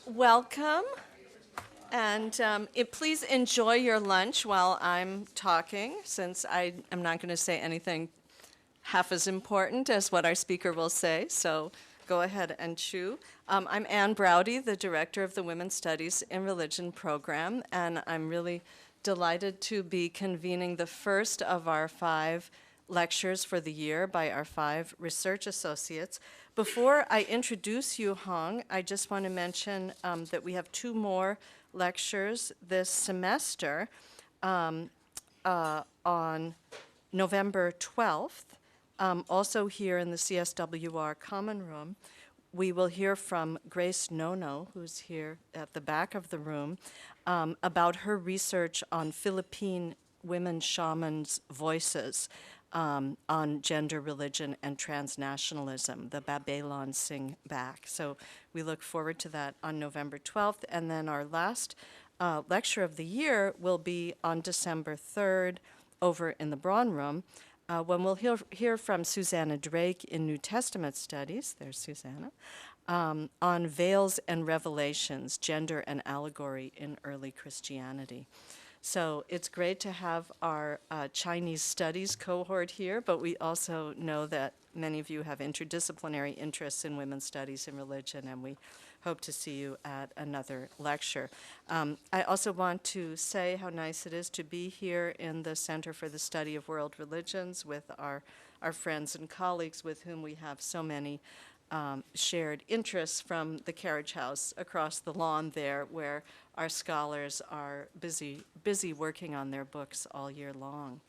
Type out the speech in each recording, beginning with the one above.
Welcome, and please enjoy your lunch while I'm talking, since I am not going to say anything half as important as what our speaker will say, so go ahead and chew. I'm Ann Braude, the director of the Women's Studies in Religion program, and I'm really delighted to be convening the first of our 5 lectures for the year by our 5 research associates. Before I introduce Yuhang, I just want to mention that we have 2 more lectures this semester on November 12th, also here in the CSWR Common Room. We will hear from Grace Nono, who's here at the back of the room, about her research on Philippine women shamans' voices on gender, religion, and transnationalism. The Babylon Sing Back. So we look forward to that on November 12th. And then our last lecture of the year will be on December 3rd over in the Braun Room, when we'll hear from Susanna Drake in New Testament Studies, there's Susanna, on Veils and Revelations, Gender and Allegory in Early Christianity. So it's great to have our Chinese studies cohort here, but we also know that many of you have interdisciplinary interests in women's studies and religion, and we hope to see you at another lecture. I also want to say how nice it is to be here in the Center for the Study of World Religions with our friends and colleagues with whom we have so many shared interests, from the carriage house across the lawn there, where our scholars are busy working on their books all year long.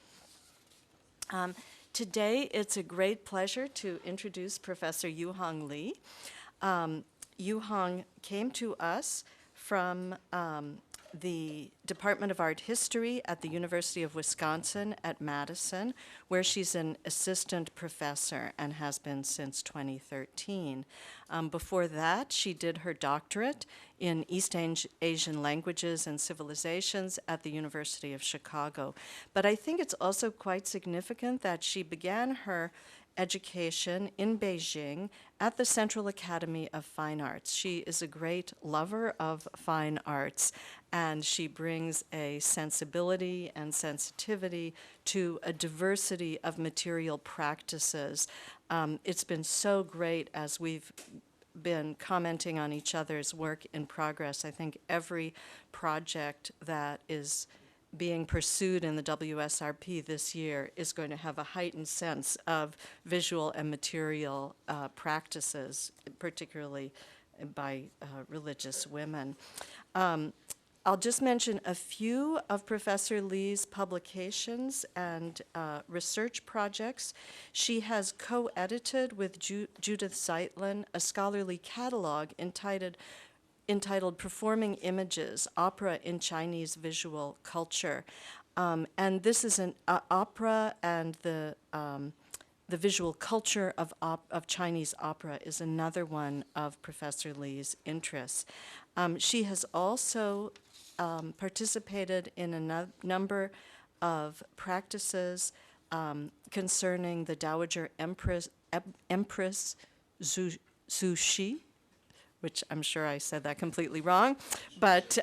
Today, it's a great pleasure to introduce Professor Yuhang Li. Yuhang came to us from the Department of Art History at the University of Wisconsin at Madison, where she's an assistant professor and has been since 2013. Before that, she did her doctorate in East Asian languages and civilizations at the University of Chicago. But I think it's also quite significant that she began her education in Beijing at the Central Academy of Fine Arts. She is a great lover of fine arts, and she brings a sensibility and sensitivity to a diversity of material practices. It's been so great as we've been commenting on each other's work in progress. I think every project that is being pursued in the WSRP this year is going to have a heightened sense of visual and material practices, particularly by religious women. I'll just mention a few of Professor Li's publications and research projects. She has co-edited with Judith Zeitlin a scholarly catalog entitled Performing Images, Opera in Chinese Visual Culture. And this is an opera, and the visual culture of Chinese opera is another one of Professor Li's interests. She has also participated in a number of practices concerning the Dowager Empress Zhu, which I'm sure I said that completely wrong, but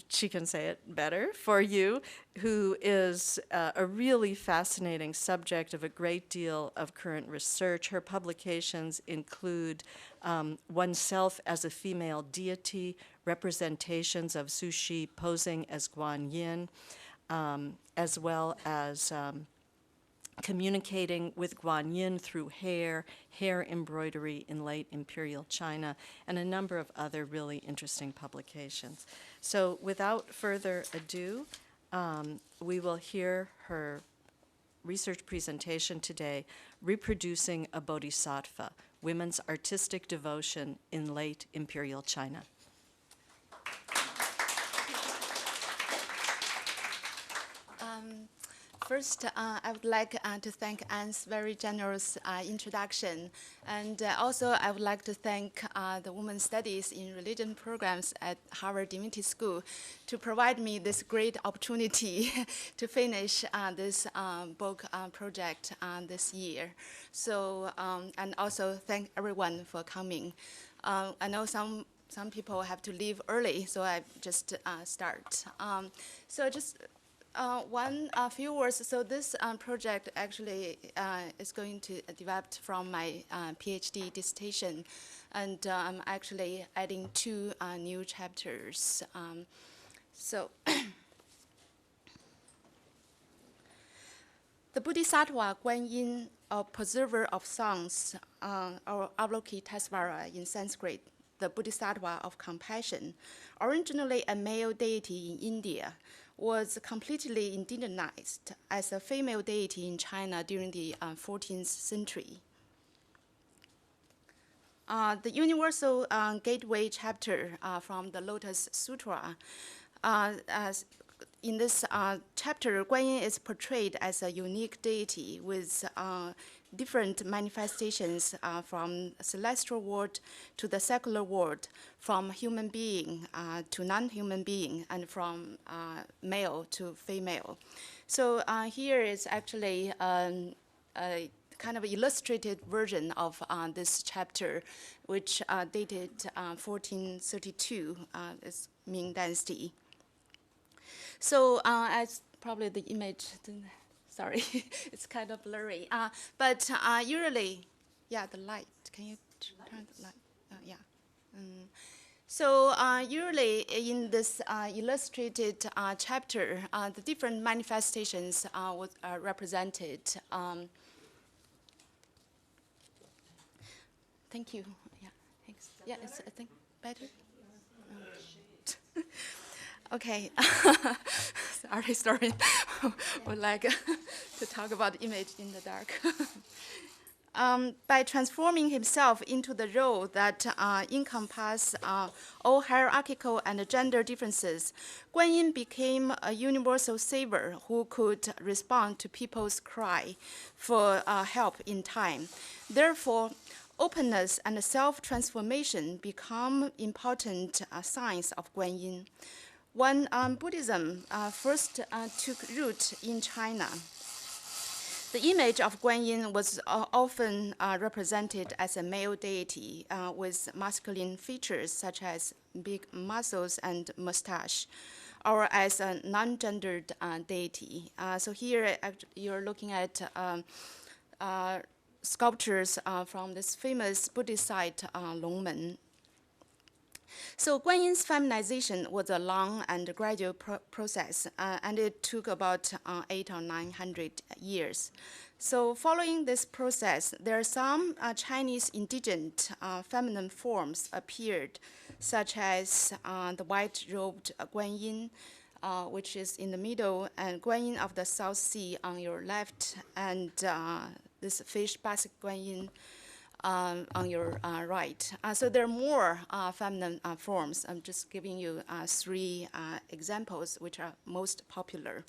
she can say it better for you, who is a really fascinating subject of a great deal of current research. Her publications include Oneself as a Female Deity, representations of Zhu Xi posing as Guan Yin, as well as communicating with Guan Yin through hair embroidery in late Imperial China, and a number of other really interesting publications. So without further ado, we will hear her research presentation today, Reproducing a Bodhisattva, Women's Artistic Devotion in Late Imperial China. First, I would like to thank Anne's very generous introduction. And also, I would like to thank the Women's Studies in Religion programs at Harvard Divinity School to provide me this great opportunity to finish this book project this year. So, and also thank everyone for coming. I know some people have to leave early, so I just start. So just a few words. So this project actually is going to develop from my PhD dissertation, and I'm actually adding 2 new chapters. So the Bodhisattva Guanyin, a preserver of songs, or Avalokitesvara in Sanskrit, the Bodhisattva of compassion, originally a male deity in India, was completely indigenized as a female deity in China during the 14th century. The Universal Gateway chapter from the Lotus Sutra, in this chapter, Guanyin is portrayed as a unique deity with different manifestations from celestial world to the secular world, from human being to non-human being, and from male to female. So here is actually a kind of illustrated version of this chapter, which dated 1432, is Ming Dynasty. So as probably the image, sorry, it's kind of blurry. But usually, yeah, the light. Can you turn the light? Yeah. So usually in this illustrated chapter, the different manifestations was represented. Thank you. Yeah, thanks. Yeah, it's, I think, better. Okay. Sorry. Would like to talk about image in the dark. By transforming himself into the role that encompasses all hierarchical and gender differences, Guanyin became a universal savior who could respond to people's cry for help in time. Therefore, openness and self-transformation become important signs of Guanyin. When Buddhism first took root in China, the image of Guanyin was often represented as a male deity with masculine features such as big muscles and mustache, or as a non-gendered deity. So here you're looking at sculptures from this famous Buddhist site, Longmen. So Guanyin's feminization was a long and gradual process, and it took about 800 or 900 years. So following this process, there are some Chinese indigenous feminine forms appeared, such as the white-robed Guanyin, which is in the middle, and Guanyin of the South Sea on your left, and this fish basket Guanyin on your right. So there are more feminine forms. I'm just giving you 3 examples which are most popular.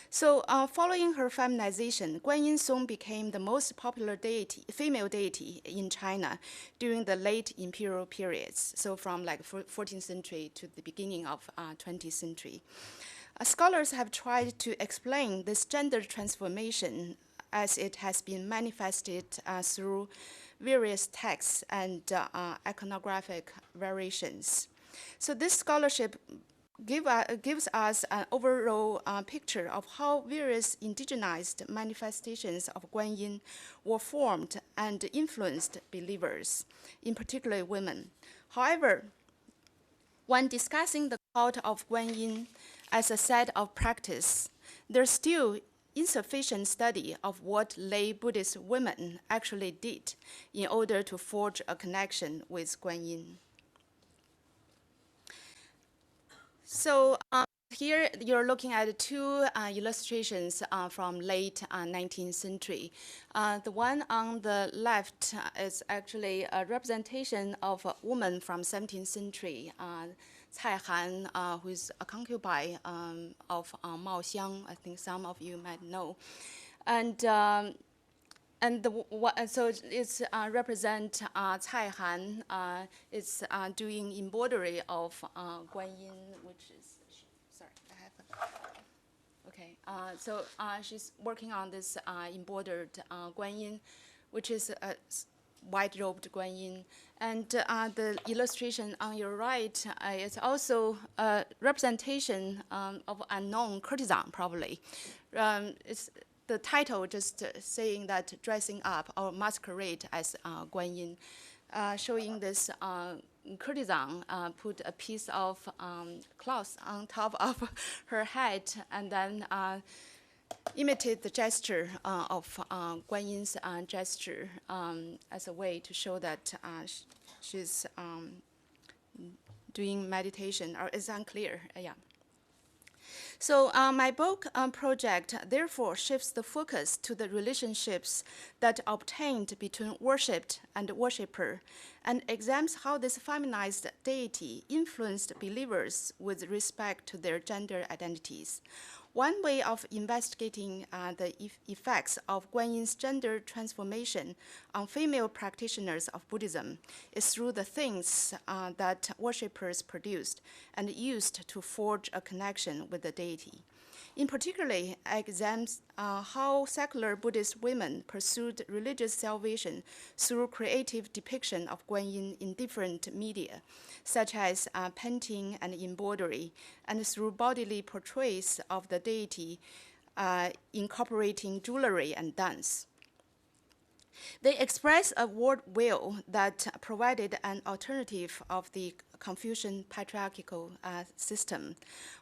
So following her feminization, Guanyin soon became the most popular deity, female deity in China during the late Imperial periods, so from like 14th century to the beginning of 20th century. Scholars have tried to explain this gender transformation as it has been manifested through various texts and iconographic variations. So this scholarship gives us an overall picture of how various indigenized manifestations of Guanyin were formed and influenced believers, in particular women. However, when discussing the cult of Guanyin as a set of practice, there's still insufficient study of what lay Buddhist women actually did in order to forge a connection with Guanyin. So here you're looking at 2 illustrations from late 19th century. The one on the left is actually a representation of a woman from 17th century, Cai Han, who is a concubine of Mao Xiang. I think some of you might know. So it's represent Cai Han is doing embroidery of Guanyin, which is, sorry, I have a, okay. So she's working on this embroidered Guanyin, which is white-robed Guanyin. And the illustration on your right is also a representation of unknown courtesan, probably. It's the title just saying that dressing up or masquerade as Guanyin, showing this courtesan put a piece of cloth on top of her head and then imitate the gesture of Guanyin's gesture as a way to show that she's doing meditation, or it's unclear, yeah. So my book project therefore shifts the focus to the relationships that obtained between worshipped and worshipper, and examines how this feminized deity influenced believers with respect to their gender identities. One way of investigating the effects of Guanyin's gender transformation on female practitioners of Buddhism is through the things that worshippers produced and used to forge a connection with the deity. In particular, I examine how secular Buddhist women pursued religious salvation through creative depiction of Guanyin in different media, such as painting and embroidery, and through bodily portraits of the deity incorporating jewelry and dance. They express a worldview that provided an alternative of the Confucian patriarchal system.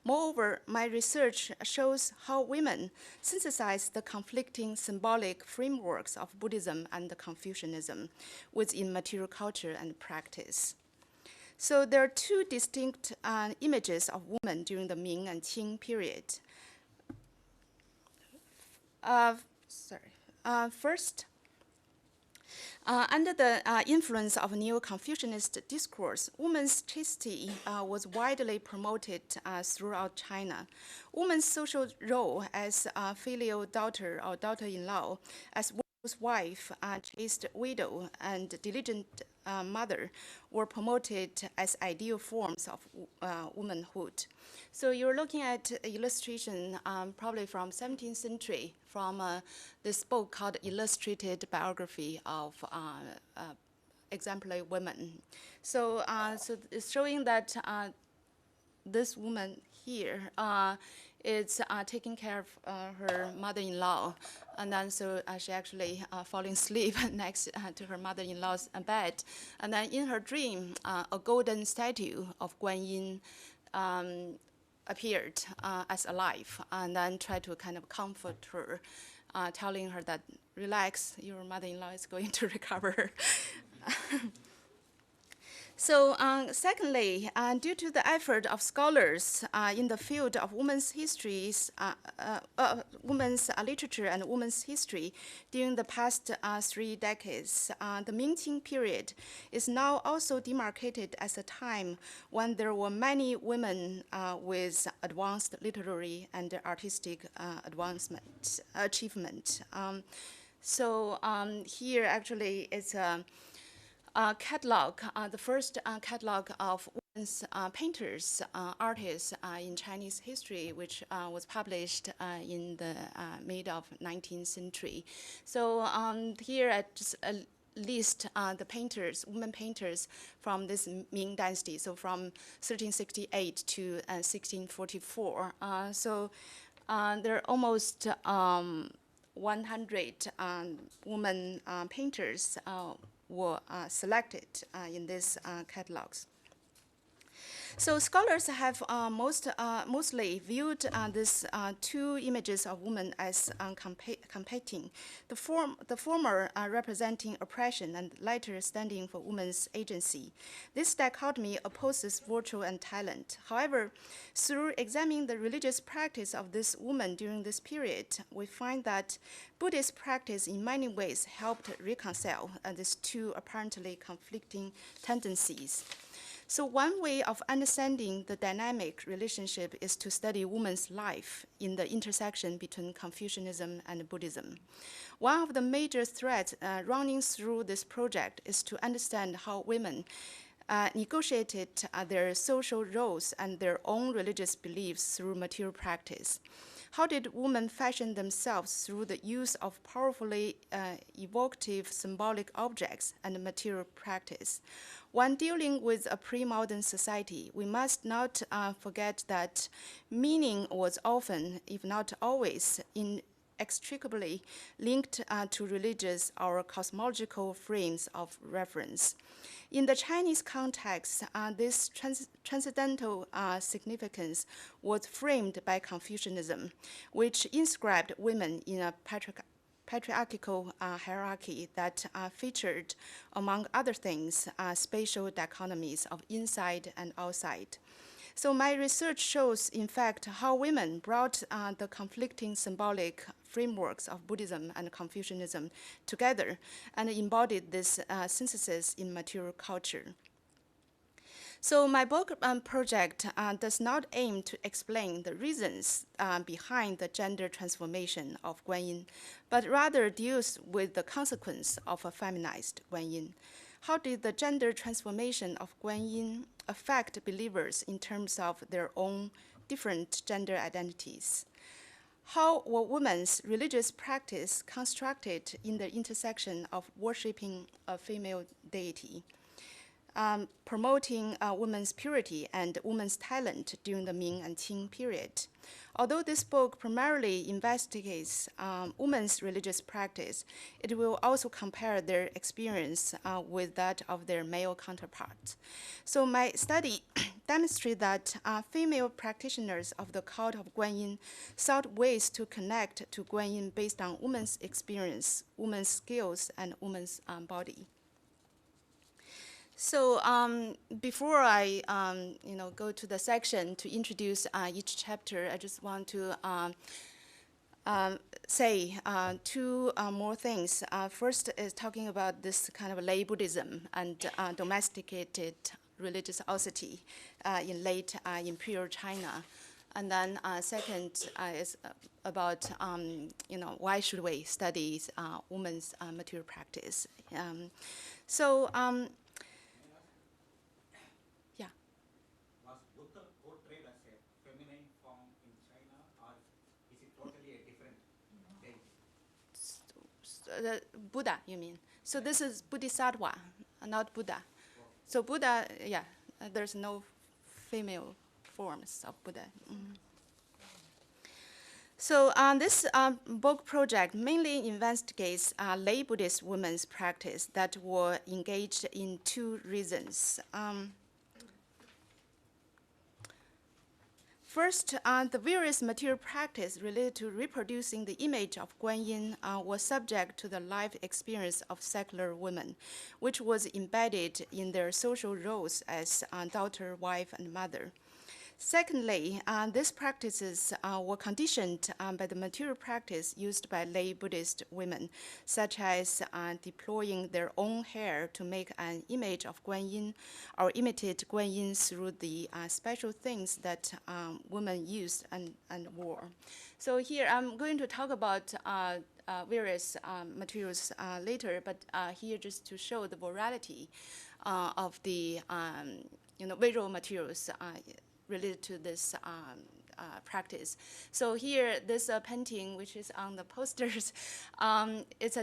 Moreover, my research shows how women synthesize the conflicting symbolic frameworks of Buddhism and Confucianism within material culture and practice. So there are two distinct images of women during the Ming and Qing period. First, under the influence of Neo-Confucianist discourse, women's chastity was widely promoted throughout China. Women's social role as filial daughter or daughter-in-law, as widow's wife, chaste widow, and diligent mother were promoted as ideal forms of womanhood. So you're looking at illustration probably from 17th century from this book called Illustrated Biography of Exemplary Women. So, so it's showing that this woman here is taking care of her mother-in-law, and then so she actually falling asleep next to her mother-in-law's bed, and then in her dream, a golden statue of Guanyin appeared as alive, and then tried to kind of comfort her, telling her that, relax, your mother-in-law is going to recover. So secondly, due to the effort of scholars in the field of women's histories, women's literature and women's history during the past 3 decades, the Ming-Qing period is now also demarcated as a time when there were many women with advanced literary and artistic achievement. So here actually it's a catalog, the first catalog of women's painters, artists in Chinese history, which was published in the mid of 19th century. So here I just list the painters, women painters from this Ming dynasty, so from 1368 to 1644. So there are almost 100 women painters were selected in these catalogs. So scholars have mostly viewed these two images of women as competing. The former representing oppression and latter standing for women's agency. This dichotomy opposes virtue and talent. However, through examining the religious practice of this woman during this period, we find that Buddhist practice in many ways helped reconcile these two apparently conflicting tendencies. So one way of understanding the dynamic relationship is to study women's life in the intersection between Confucianism and Buddhism. One of the major threads running through this project is to understand how women negotiated their social roles and their own religious beliefs through material practice. How did women fashion themselves through the use of powerfully evocative symbolic objects and material practice? When dealing with a pre-modern society, we must not forget that meaning was often, if not always, inextricably linked to religious or cosmological frames of reference. In the Chinese context, this transcendental significance was framed by Confucianism, which inscribed women in a patriarchal hierarchy that featured, among other things, spatial dichotomies of inside and outside. So my research shows, in fact, how women brought the conflicting symbolic frameworks of Buddhism and Confucianism together and embodied this synthesis in material culture. So my book project does not aim to explain the reasons behind the gender transformation of Guanyin, but rather deals with the consequence of a feminized Guanyin. How did the gender transformation of Guanyin affect believers in terms of their own different gender identities? How were women's religious practice constructed in the intersection of worshiping a female deity? Promoting women's purity and women's talent during the Ming and Qing period. Although this book primarily investigates women's religious practice, it will also compare their experience with that of their male counterparts. So my study demonstrates that female practitioners of the cult of Guanyin sought ways to connect to Guanyin based on women's experience, women's skills, and women's body. So before I go to the section to introduce each chapter, I just want to say two more things. First is talking about this kind of lay Buddhism and domesticated religiosity in late Imperial China. And then second is about why should we study women's material practice. Was Buddha portrayed as a feminine form in China, or is it totally a different deity? Buddha, you mean? So this is Bodhisattva, not Buddha. So Buddha, there's no female forms of Buddha. So this book project mainly investigates lay Buddhist women's practice that were engaged in two reasons. First, the various material practice related to reproducing the image of Guanyin was subject to the life experience of secular women, which was embedded in their social roles as daughter, wife, and mother. Secondly, these practices were conditioned by the material practice used by lay Buddhist women, such as deploying their own hair to make an image of Guanyin or imitate Guanyin through the special things that women used and wore. So here I'm going to talk about various materials later, but here just to show the variety of the visual materials related to this practice. So here, this painting, which is on the posters, it's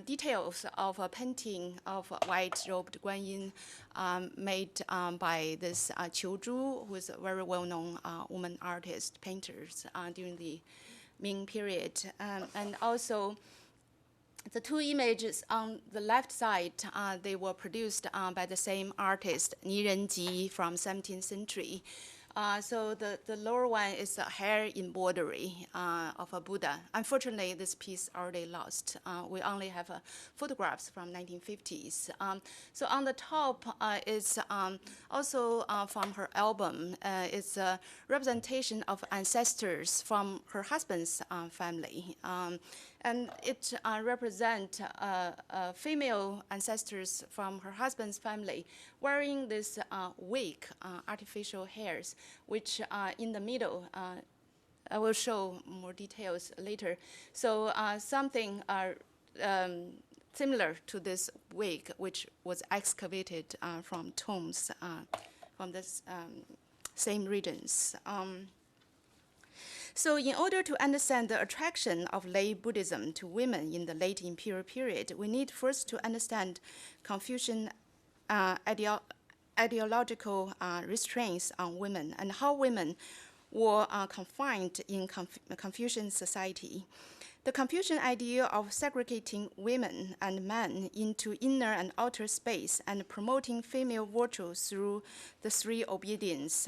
details of a painting of a white-robed Guanyin made by this Qiu Zhu, who is a very well-known woman artist, painters during the Ming period. And also, the two images on the left side, they were produced by the same artist, Ni Renji, from 17th century. So the lower one is a hair embroidery of a Buddha. Unfortunately, this piece already lost. We only have photographs from 1950s. So on the top is also from her album. It's a representation of ancestors from her husband's family. And it represents female ancestors from her husband's family wearing this wig, artificial hairs, which in the middle, I will show more details later. So something similar to this wig, which was excavated from tombs from the same regions. So in order to understand the attraction of lay Buddhism to women in the late Imperial period, we need first to understand Confucian ideological restraints on women and how women were confined in Confucian society. The Confucian idea of segregating women and men into inner and outer space and promoting female virtue through the three obedience,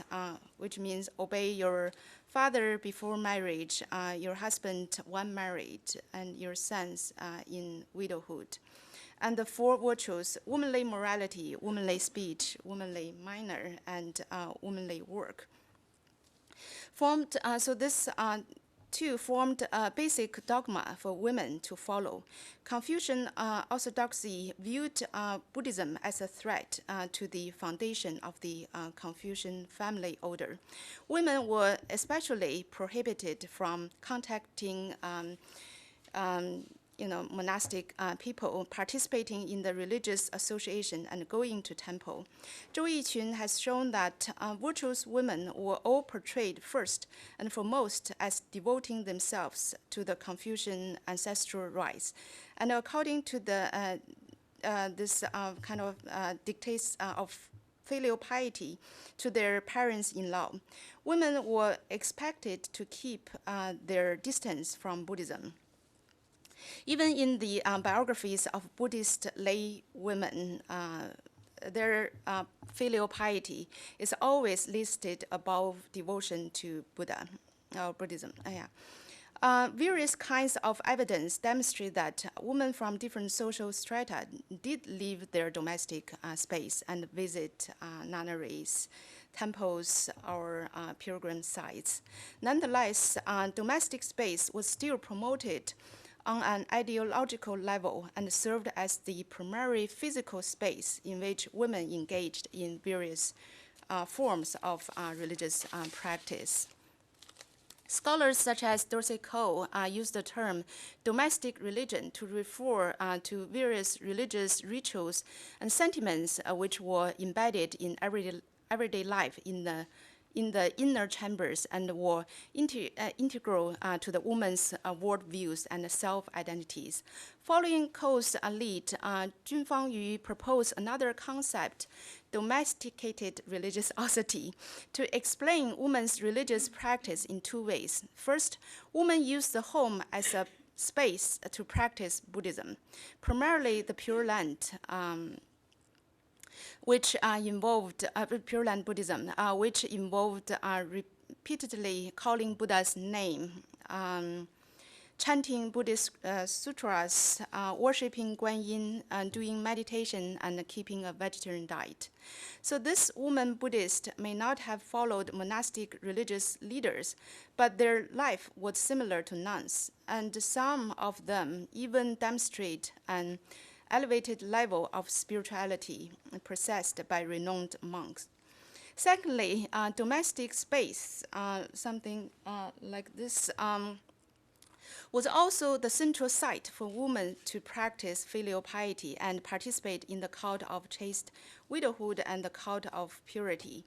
which means obey your father before marriage, your husband when married, and your sons in widowhood. And the four virtues: womanly morality, womanly speech, womanly manner, and womanly work. So this two formed a basic dogma for women to follow. Confucian orthodoxy viewed Buddhism as a threat to the foundation of the Confucian family order. Women were especially prohibited from contacting monastic people, participating in the religious association and going to temple. Zhou Yiqun has shown that virtuous women were all portrayed first and foremost as devoting themselves to the Confucian ancestral rites. And according to the this kind of dictates of filial piety to their parents-in-law, women were expected to keep their distance from Buddhism. Even in the biographies of Buddhist lay women, their filial piety is always listed above devotion to Buddha, Buddhism. Various kinds of evidence demonstrate that women from different social strata did leave their domestic space and visit nunneries, temples, or pilgrim sites. Nonetheless, domestic space was still promoted on an ideological level and served as the primary physical space in which women engaged in various forms of religious practice. Scholars such as Dorsey Cole use the term domestic religion to refer to various religious rituals and sentiments which were embedded in everyday life in the inner chambers and were integral to the woman's worldviews and self-identities. Following Cole's lead, Junfang Yu proposed another concept, domesticated religiosity, to explain women's religious practice in two ways. First, women used the home as a space to practice Buddhism, primarily the Pure Land, which involved Pure Land Buddhism, which involved repeatedly calling Buddha's name, chanting Buddhist sutras, worshiping Guanyin, doing meditation, and keeping a vegetarian diet. So this woman Buddhist may not have followed monastic religious leaders, but their life was similar to nuns, and some of them even demonstrate an elevated level of spirituality possessed by renowned monks. Secondly, domestic space, something like this, was also the central site for women to practice filial piety and participate in the cult of chaste widowhood and the cult of purity.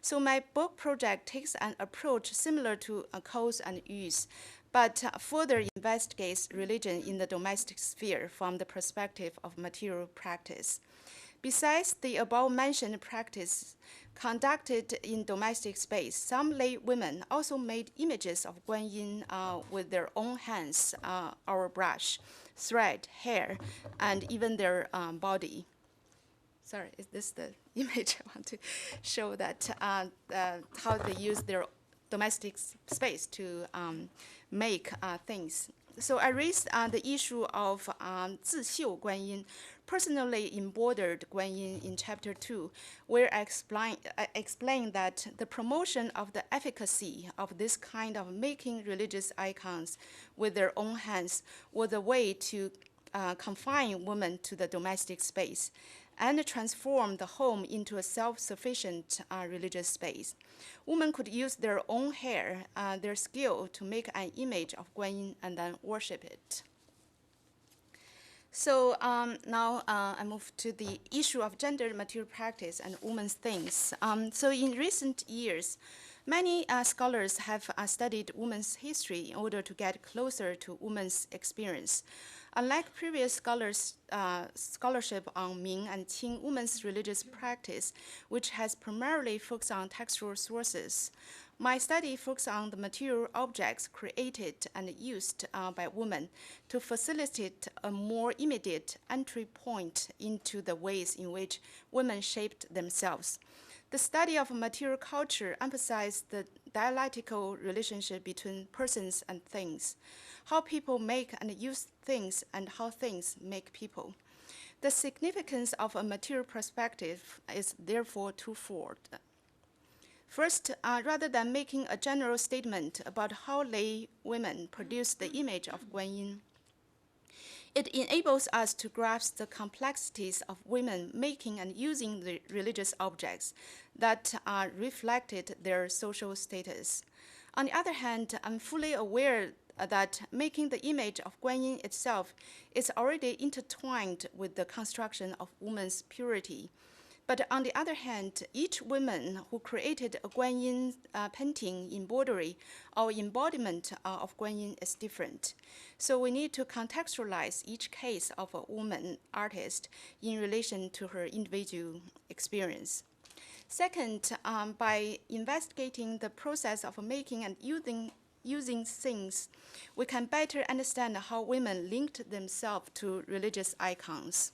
So my book project takes an approach similar to Cole's and Yu's, but further investigates religion in the domestic sphere from the perspective of material practice. Besides the above-mentioned practice conducted in domestic space, some lay women also made images of Guanyin with their own hands, or brush, thread, hair, and even their body. Sorry, is this the image I want to show that how they use their domestic space to make things. So I raised the issue of 自秀 Guanyin, personally embodied Guanyin in chapter 2, where I explain that the promotion of the efficacy of this kind of making religious icons with their own hands was a way to confine women to the domestic space and transform the home into a self-sufficient religious space. Women could use their own hair, their skill, to make an image of Guanyin and then worship it. So now I move to the issue of gender material practice and women's things. So in recent years, Many scholars have studied women's history in order to get closer to women's experience. Unlike previous scholarship on Ming and Qing women's religious practice, which has primarily focused on textual sources, my study focused on the material objects created and used by women to facilitate a more immediate entry point into the ways in which women shaped themselves. The study of material culture emphasized the dialectical relationship between persons and things, how people make and use things, and how things make people. The significance of a material perspective is therefore twofold. First, rather than making a general statement about how lay women produce the image of Guanyin, it enables us to grasp the complexities of women making and using the religious objects that reflected their social status. On the other hand, I'm fully aware that making the image of Guanyin itself is already intertwined with the construction of woman's purity. But on the other hand, each woman who created a Guanyin painting, embroidery, or embodiment of Guanyin is different. So we need to contextualize each case of a woman artist in relation to her individual experience. Second, by investigating the process of making and using things, we can better understand how women linked themselves to religious icons.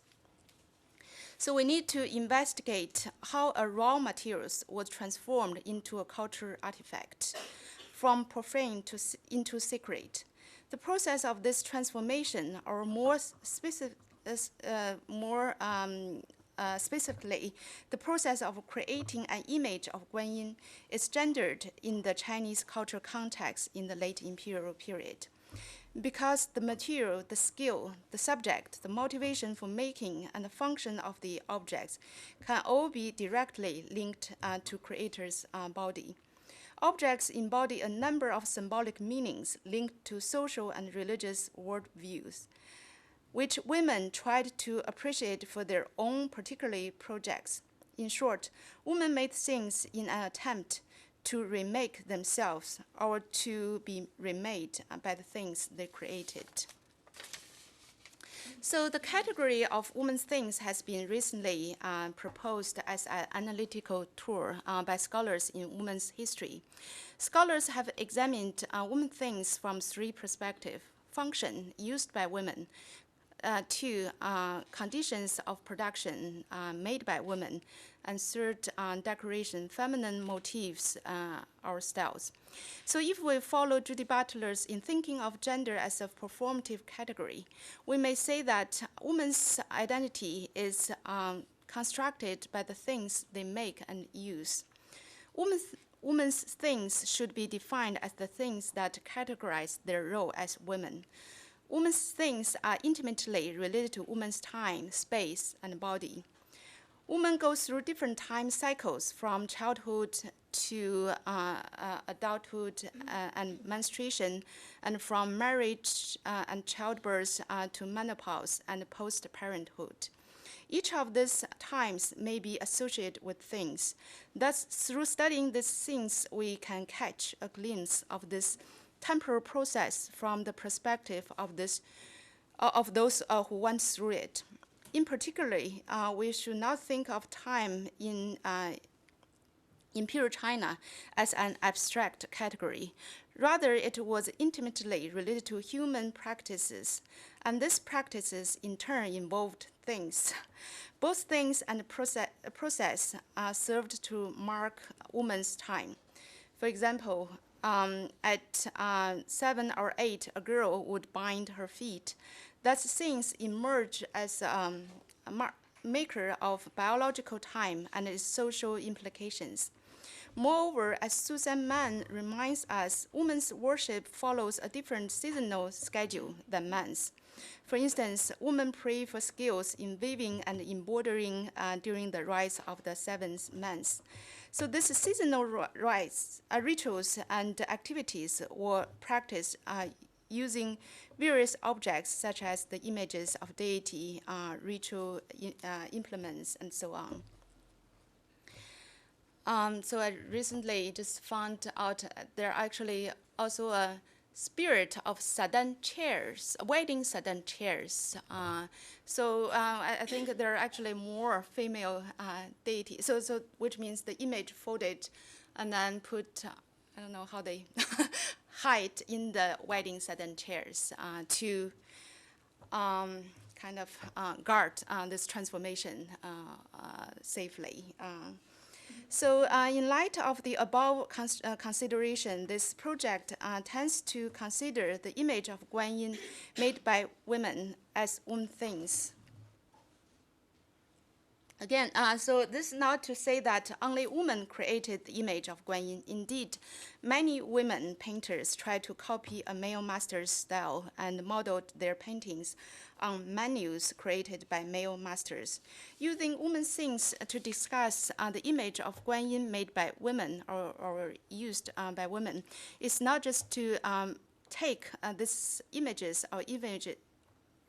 So we need to investigate how a raw materials was transformed into a cultural artifact, from profane into sacred. The process of this transformation, or more specifically, the process of creating an image of Guanyin, is gendered in the Chinese cultural context in the late imperial period. Because the material, the skill, the subject, the motivation for making, and the function of the objects can all be directly linked to creator's body. Objects embody a number of symbolic meanings linked to social and religious worldviews, which women tried to appreciate for their own particular projects. In short, women made things in an attempt to remake themselves or to be remade by the things they created. So the category of women's things has been recently proposed as an analytical tool by scholars in women's history. Scholars have examined women's things from three perspectives: function used by women, two, conditions of production made by women, and third, decoration, feminine motifs or styles. So if we follow Judy Butler's in thinking of gender as a performative category, we may say that women's identity is constructed by the things they make and use. Women's things should be defined as the things that categorize their role as women. Women's things are intimately related to women's time, space, and body. Women go through different time cycles from childhood to adulthood and menstruation, and from marriage and childbirth to menopause and post-parenthood. Each of these times may be associated with things. Thus, through studying these things, we can catch a glimpse of this temporal process from the perspective of those who went through it. In particular, we should not think of time in Imperial China as an abstract category. Rather, it was intimately related to human practices, and these practices in turn involved things. Both things and process served to mark woman's time. For example, at 7 or 8, a girl would bind her feet. Thus, things emerge as a maker of biological time and its social implications. Moreover, as Susan Mann reminds us, women's worship follows a different seasonal schedule than men's. For instance, women pray for skills in weaving and embroidering during the rites of the 7th month. So these seasonal rites, rituals, and activities were practiced using various objects such as the images of deity, ritual implements, and so on. So I recently just found out there are actually also a spirit of sadan chairs, wedding sadan chairs. I think there are actually more female deities. So which means the image folded and then put, I don't know how they hide in the wedding sadan chairs to kind of guard this transformation safely. So in light of the above consideration, this project tends to consider the image of Guanyin made by women as womb things. Again, so this is not to say that only women created the image of Guanyin. Indeed, many women painters tried to copy a male master's style and modeled their paintings on menus created by male masters. Using women things to discuss the image of Guanyin made by women or used by women is not just to take these images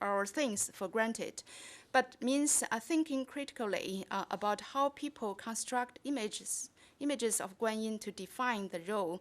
or things for granted, but means thinking critically about how people construct images of Guanyin to define the role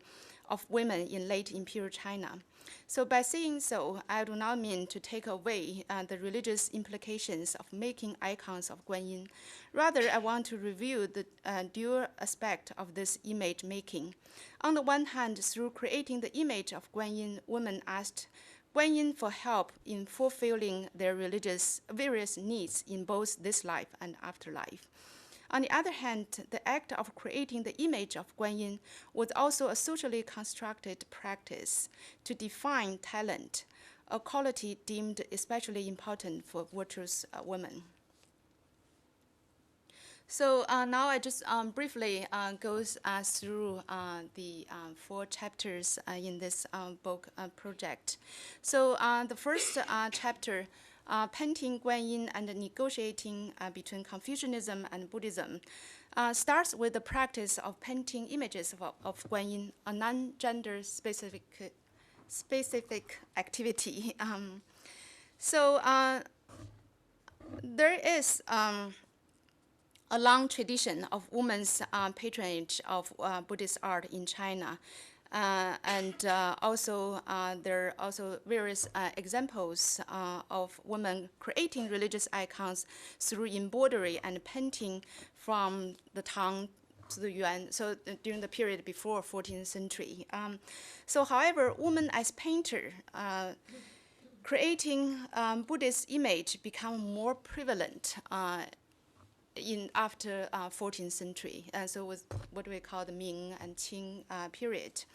of women in late Imperial China. So by saying so, I do not mean to take away the religious implications of making icons of Guanyin. Rather, I want to review the dual aspect of this image making. On the one hand, through creating the image of Guanyin, women asked Guanyin for help in fulfilling their various needs in both this life and afterlife. On the other hand, the act of creating the image of Guanyin was also a socially constructed practice to define talent, a quality deemed especially important for virtuous women. So now I just briefly goes through the 4 chapters in this book project. So the first chapter, Painting Guanyin and Negotiating between Confucianism and Buddhism, starts with the practice of painting images of Guanyin, a non-gender specific activity. There is a long tradition of women's patronage of Buddhist art in China. There are also various examples of women creating religious icons through embroidery and painting from the Tang to the Yuan, so during the period before 14th century. However, women as painter creating Buddhist image become more prevalent after 14th century, so with what we call the Ming and Qing period.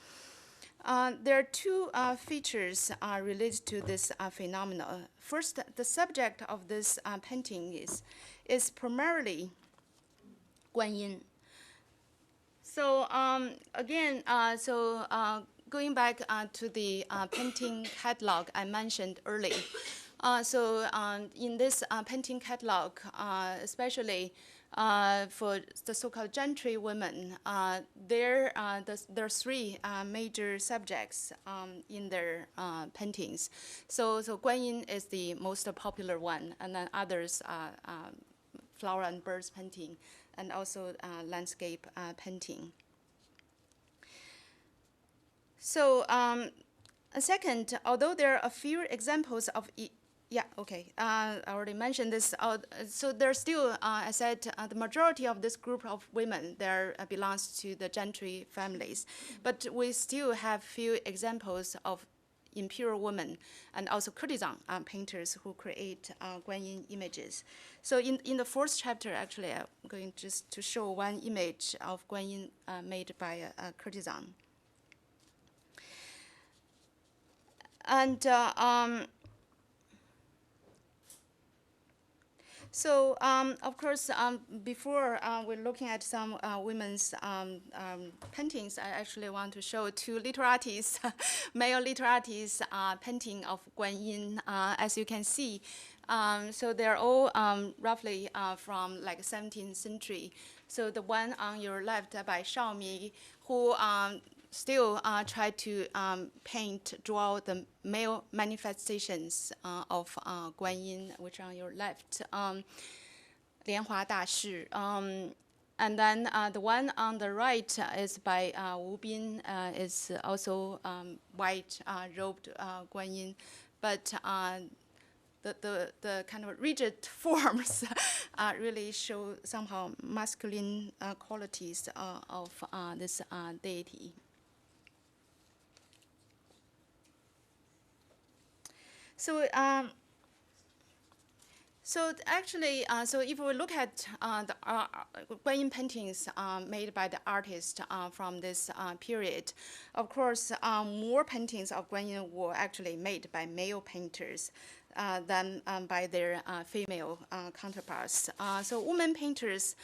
There are 2 features related to this phenomenon. First, the subject of this painting is primarily Guanyin. So again, going back to the painting catalog I mentioned earlier. In this painting catalog, especially for the so-called gentry women, there are 3 major subjects in their paintings. So Guanyin is the most popular one, and then others are flower and birds painting, and also landscape painting. So second, although there are a few examples of I already mentioned this. So there's still, I said, the majority of this group of women there belongs to the gentry families, but we still have few examples of imperial women and also courtesan painters who create Guanyin images. So in the 4th chapter, actually, I'm going just to show one image of Guanyin made by a courtesan. And of course, before we're looking at some women's paintings, I actually want to show 2 literates, male literates painting of Guanyin. As you can see, so they're all roughly from like 17th century. So the one on your left by Shaomi, who still try to draw the male manifestations of Guanyin, which are on your left, 莲华大士. And then the one on the right is by Wu Bin, is also white robed Guanyin, but the kind of rigid forms really show somehow masculine qualities of this deity. So actually, so if we look at the Guanyin paintings made by the artists from this period, of course, more paintings of Guanyin were actually made by male painters than by their female counterparts. So women painters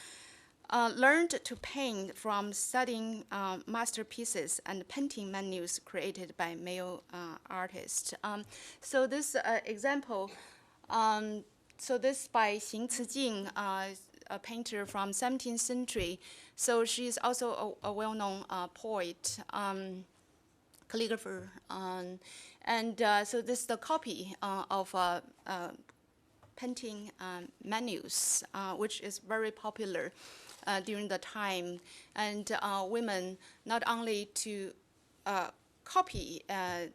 learned to paint from studying masterpieces and painting menus created by male artists. So this example, so this by Xing Cijing, a painter from 17th century. So she's also a well-known poet, calligrapher, and so this is the copy of painting menus, which is very popular during the time. And women not only to copy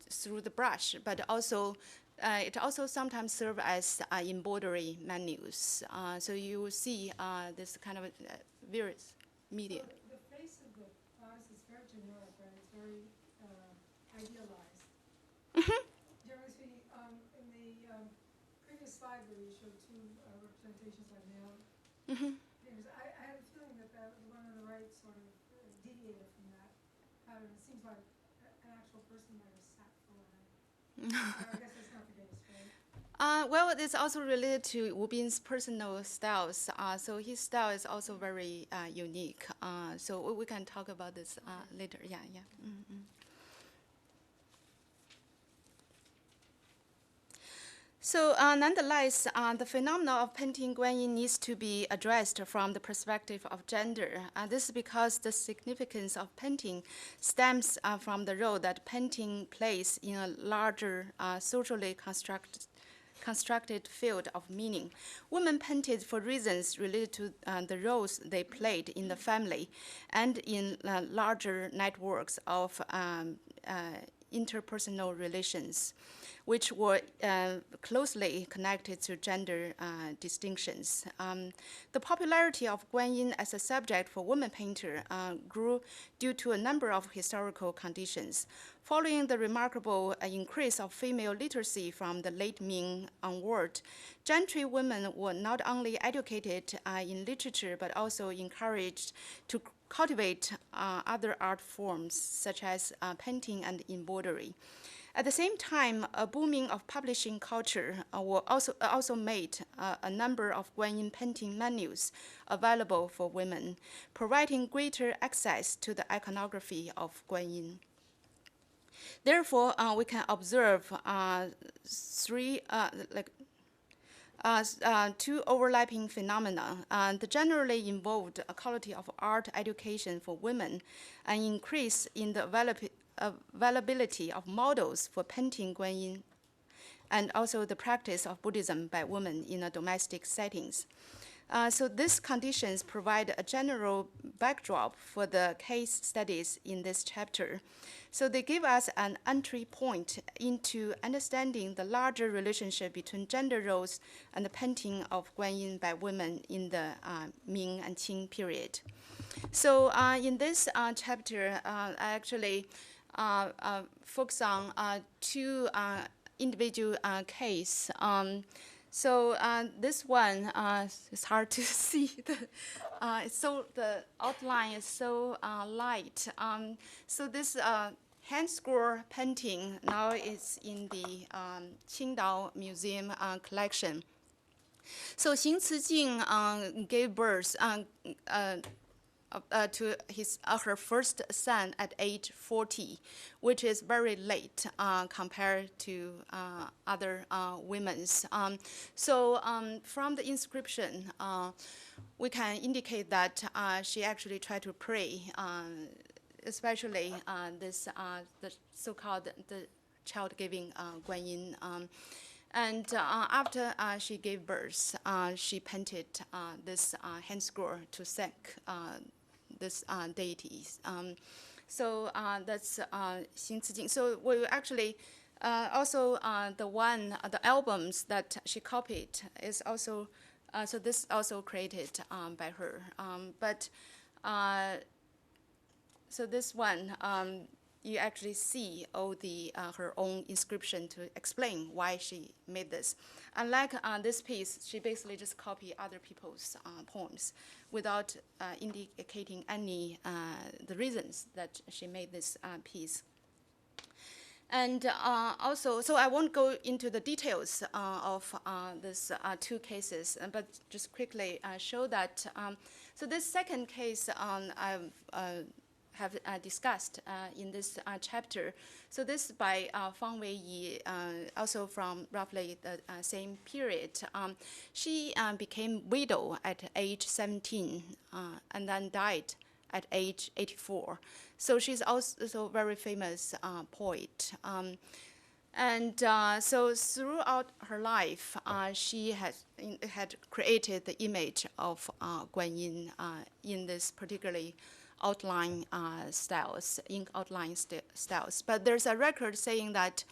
through the brush, but also it also sometimes serve as embroidery menus. So you will see this kind of various media. So the face of the goddess is very generic, right? It's very idealized. Generally speaking, in the previous slide where you showed two representations by male figures, I had a feeling that the one on the right sort of deviated from that pattern. It seems like an actual person might have sat for it. I guess that's not the case, right? Well, it's also related to Wu Bin's personal styles. So his style is also very unique. So we can talk about this later. Yeah, yeah. So nonetheless, the phenomena of painting Guanyin needs to be addressed from the perspective of gender. This is because the significance of painting stems from the role that painting plays in a larger socially constructed field of meaning. Women painted for reasons related to the roles they played in the family and in larger networks of interpersonal relations, which were closely connected to gender distinctions. The popularity of Guanyin as a subject for women painter grew due to a number of historical conditions. Following the remarkable increase of female literacy from the late Ming onward, gentry women were not only educated in literature, but also encouraged to cultivate other art forms, such as painting and embroidery. At the same time, a booming of publishing culture also made a number of Guanyin painting menus available for women, providing greater access to the iconography of Guanyin. Therefore, we can observe two overlapping phenomena. The generally involved quality of art education for women, an increase in the availability of models for painting Guanyin, and also the practice of Buddhism by women in domestic settings. So these conditions provide a general backdrop for the case studies in this chapter. So they give us an entry point into understanding the larger relationship between gender roles and the painting of Guanyin by women in the Ming and Qing period. So in this chapter, I actually focus on two individual cases. So this one is hard to see. The outline is so light. So this hand scroll painting now is in the Qingdao Museum collection. So Xing Cijing gave birth to her first son at age 40, which is very late compared to other women's. So from the inscription, we can indicate that she actually tried to pray, especially the so-called the child-giving Guanyin. And after she gave birth, she painted this hand scroll to thank this deities. So that's Xin Ci Jing. So we actually also the albums that she copied is also so this also created by her. So this one, you actually see all the her own inscription to explain why she made this. Unlike this piece, she basically just copied other people's poems without indicating any the reasons that she made this piece. And also, so I won't go into the details of these two cases, but just quickly show that. So this second case I have discussed in this chapter. So this by Fang Weiyi, also from roughly the same period. She became widow at age 17 and then died at age 84. So she's also a very famous poet. So throughout her life, she had created the image of Guanyin in this particularly outline styles, ink outline styles. But there's a record saying that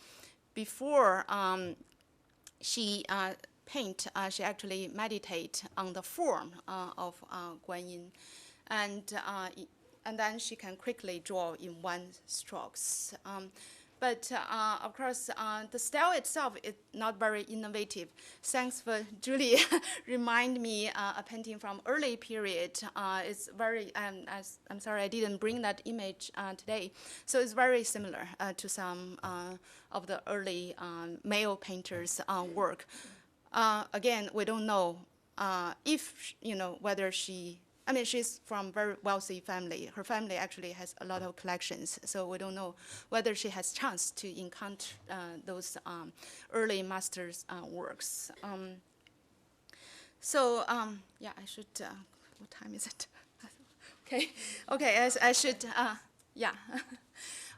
before she paint, she actually meditate on the form of Guanyin, and then she can quickly draw in one strokes. But of course, the style itself is not very innovative. Thanks for Julie remind me a painting from early period. It's very, I'm sorry I didn't bring that image today. So it's very similar to some of the early male painters' work. Again, we don't know if, whether she's from a very wealthy family. Her family actually has a lot of collections, so we don't know whether she has chance to encounter those early masters' works. Yeah, I should, what time is it? Okay, I should, yeah.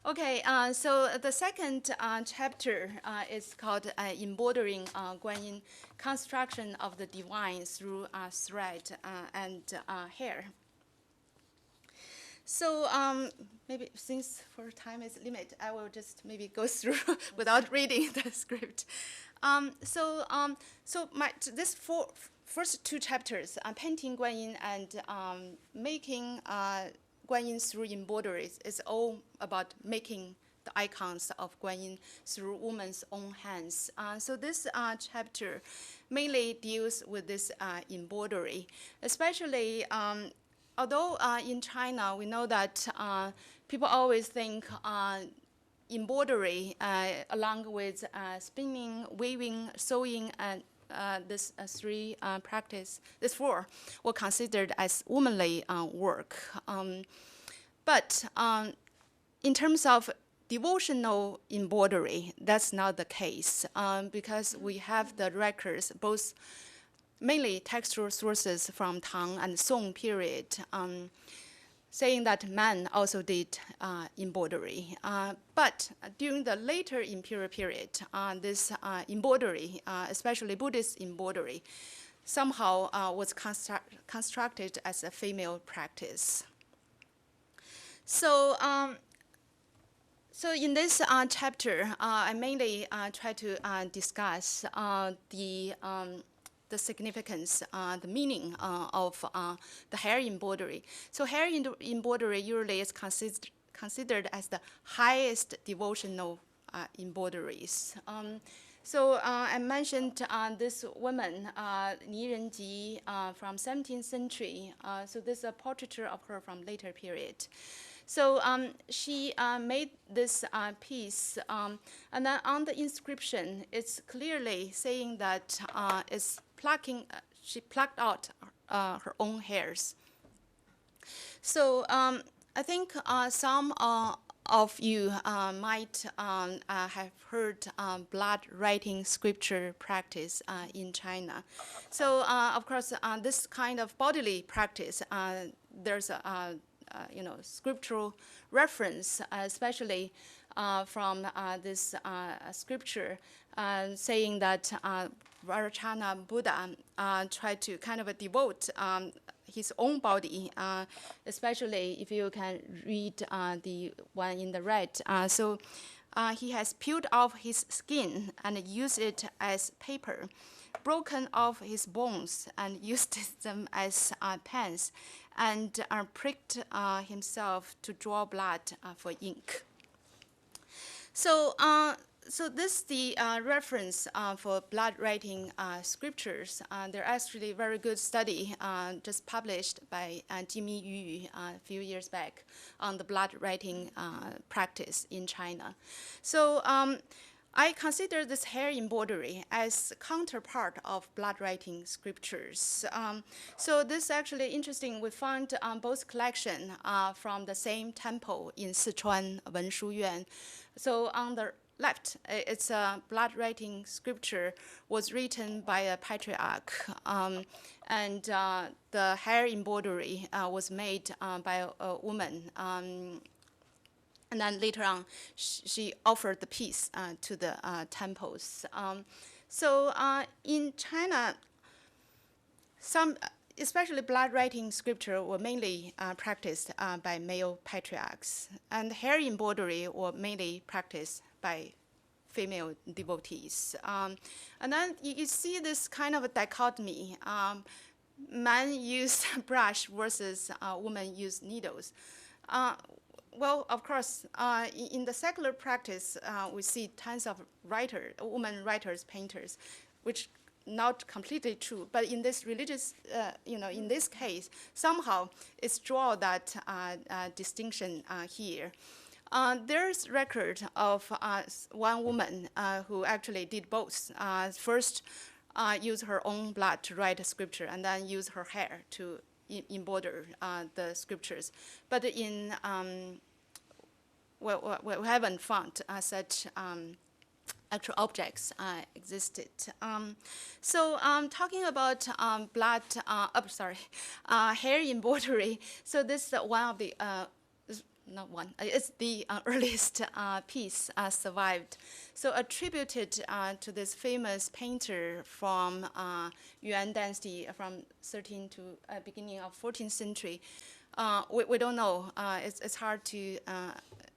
Okay, so the second chapter is called Embordering Guanyin, Construction of the Divine Through Thread and Hair. So maybe since for time is limit, I will just maybe go through without reading the script. This first two chapters, painting Guanyin and making Guanyin through embroideries, is all about making the icons of Guanyin through women's own hands. So this chapter mainly deals with this embroidery, especially although in China we know that people always think embroidery along with spinning, weaving, sewing, and this four were considered as womanly work. But in terms of devotional embroidery, that's not the case because we have the records, both mainly textual sources from Tang and Song period, saying that men also did embroidery. But during the later imperial period, this embroidery, especially Buddhist embroidery, somehow was constructed as a female practice. So in this chapter, I mainly try to discuss the significance, the meaning of the hair embroidery. So hair embroidery usually is considered as the highest devotional embroideries. I mentioned this woman, Ni Renji, from 17th century. So this is a portraiture of her from later period. So she made this piece, and then on the inscription, it's clearly saying that she plucked out her own hairs. So I think some of you might have heard blood writing scripture practice in China. So of course, this kind of bodily practice, there's a scriptural reference, especially from this scripture saying that Vajrayana Buddha tried to kind of devote his own body, especially if you can read the one in the right. So he has peeled off his skin and used it as paper, broken off his bones and used them as pens, and pricked himself to draw blood for ink. So, so this is the reference for blood writing scriptures. They're actually very good study just published by Jimmy Yu a few years back on the blood writing practice in China. So I consider this hair embroidery as counterpart of blood writing scriptures. So this is actually interesting. We found both collection from the same temple in Sichuan, Wenshu Yuan. So on the left, it's a blood writing scripture was written by a patriarch, and the hair embroidery was made by a woman. And then later on, she offered the piece to the temples. So in China, some, especially blood writing scripture, were mainly practiced by male patriarchs, and hair embroidery were mainly practiced by female devotees. And then you see this kind of a dichotomy. Man use brush versus woman use needles. Well, of course, in the secular practice, we see tons of women writers, painters, which not completely true. But in this religious, in this case, somehow it's draw that distinction here. There's record of one woman who actually did both. First, use her own blood to write a scripture, and then use her hair to embroider the scriptures. But in we haven't found such actual objects existed. So talking about hair embroidery. So this is one of the not one. It's the earliest piece survived. So attributed to this famous painter from Yuan dynasty from 13th to beginning of 14th century. We don't know. It's hard to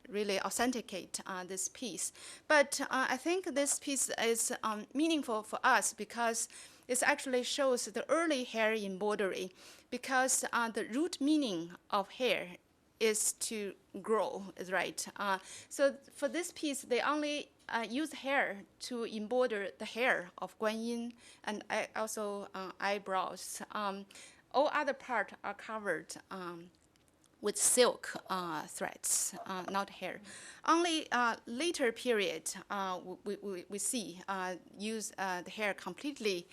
really authenticate this piece. But I think this piece is meaningful for us because it actually shows the early hair embroidery, because the root meaning of hair is to grow, is right. So for this piece, they only use hair to embroider the hair of Guanyin and also eyebrows. All other parts are covered with silk threads, not hair. Only later period we see use the hair completely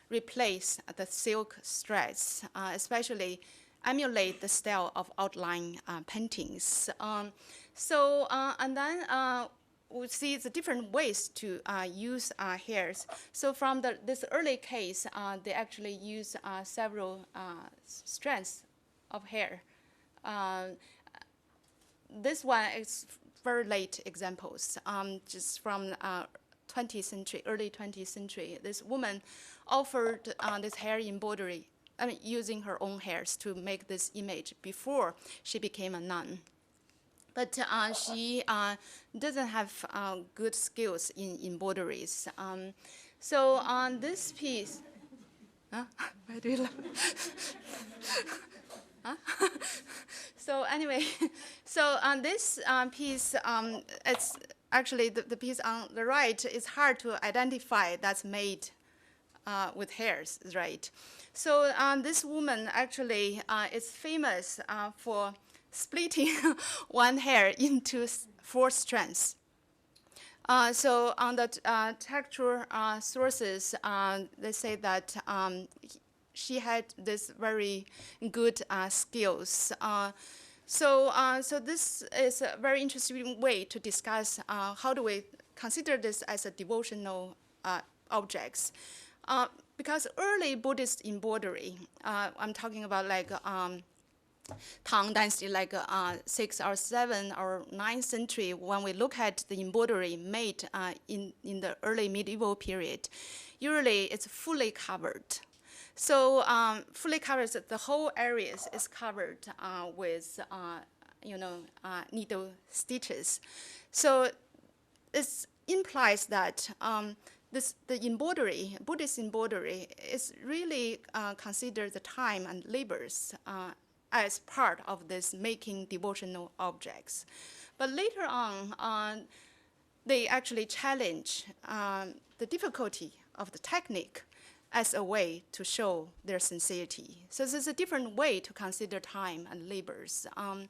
replace the silk threads, especially emulate the style of outline paintings. And then we see the different ways to use hairs. So from this early case, they actually use several strands of hair. This one is very late examples, just from 20th century, early 20th century. This woman offered this hair embroidery, using her own hairs to make this image before she became a nun. But she doesn't have good skills in embroideries. So on this piece, why do you laugh? So anyway, so on this piece, it's actually the piece on the right is hard to identify that's made with hairs, right? So this woman actually is famous for splitting one hair into 4 strands. So on the textual sources, they say that she had this very good skills. So this is a very interesting way to discuss how do we consider this as a devotional objects. Because early Buddhist embroidery, I'm talking about like Tang Dynasty, like 6th or 7th or 9th century, when we look at the embroidery made in the early medieval period, usually it's fully covered. So fully covered, the whole area is covered with needle stitches. So it implies that the embroidery, Buddhist embroidery, is really considered the time and labors as part of this making devotional objects. But later on, they actually challenge the difficulty of the technique as a way to show their sincerity. So there's a different way to consider time and labors. And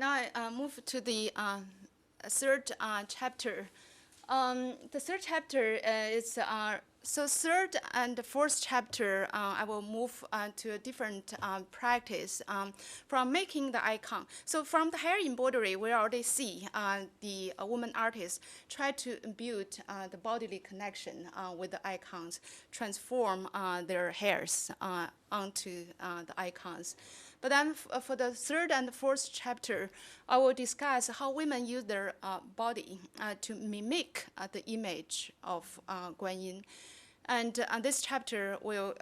I move to the third chapter. The third chapter is so third and fourth chapter. I will move to a different practice from making the icon. So from the hair embroidery, we already see the woman artists try to build the bodily connection with the icons, transform their hairs onto the icons. But then for the third and fourth chapter, I will discuss how women use their body to mimic the image of Guanyin. And this chapter will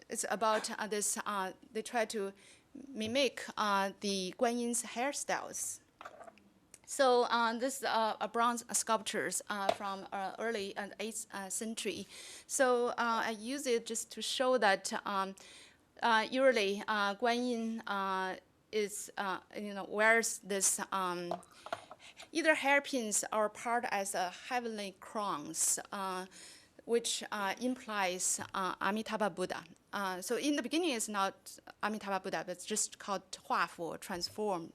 it's about this. They try to mimic the Guanyin's hairstyles. So this are bronze sculptures from early 8th century. So I use it just to show that usually Guanyin is wears this either hairpins or part as a heavenly crowns, which implies Amitabha Buddha. So in the beginning, it's not Amitabha Buddha, but it's just called Huafu, transformed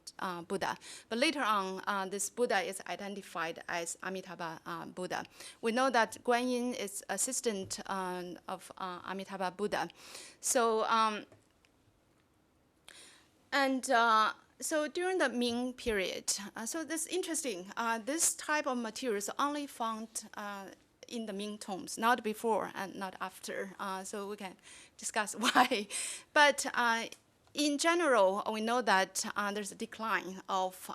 Buddha. But later on, this Buddha is identified as Amitabha Buddha. We know that Guanyin is assistant of Amitabha Buddha. So, so during the Ming period, so this is interesting. This type of material is only found in the Ming tombs, not before and not after. So we can discuss why. But in general, we know that there's a decline of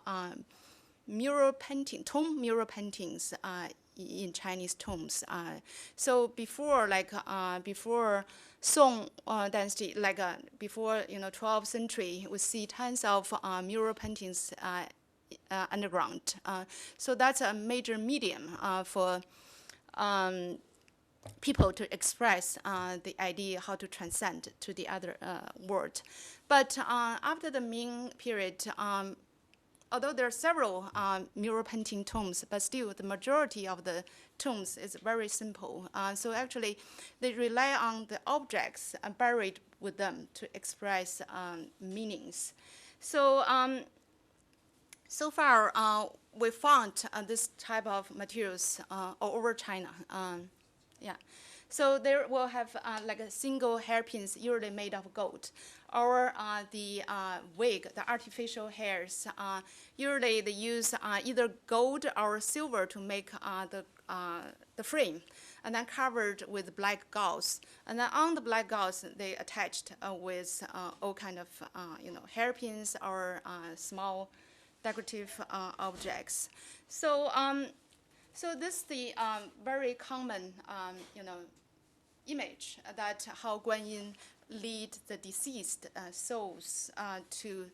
mural painting, tomb mural paintings in Chinese tombs. So before, before Song dynasty, before 12th century, we see tons of mural paintings underground. So that's a major medium for people to express the idea how to transcend to the other world. But after the Ming period, although there are several mural painting tombs, but still the majority of the tombs is very simple. So actually, they rely on the objects buried with them to express meanings. So so far, we found this type of materials all over China. Yeah. So there will have like a single hairpins, usually made of gold, or the wig, the artificial hairs. Usually they use either gold or silver to make the frame, and then covered with black gauze. And then on the black gauze, they attached with all kind of hairpins or small decorative objects. So so this is the very common image that how Guanyin lead the deceased souls to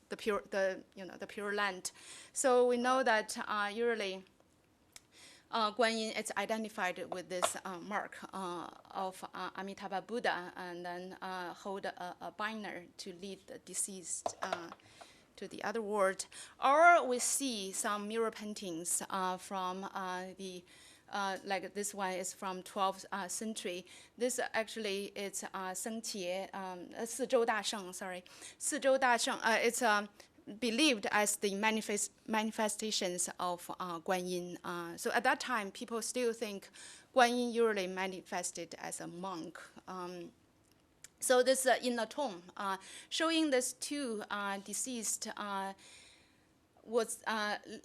the pure land. So we know that usually Guanyin is identified with this mark of Amitabha Buddha, and then hold a binder to lead the deceased to the other world. Or we see some mural paintings from the like this one is from 12th century. This actually is Seng Qie, 四周大圣, sorry. 四周大圣, it's believed as the manifestations of Guanyin. So at that time, people still think Guanyin usually manifested as a monk. So this in the tomb, showing these two deceased was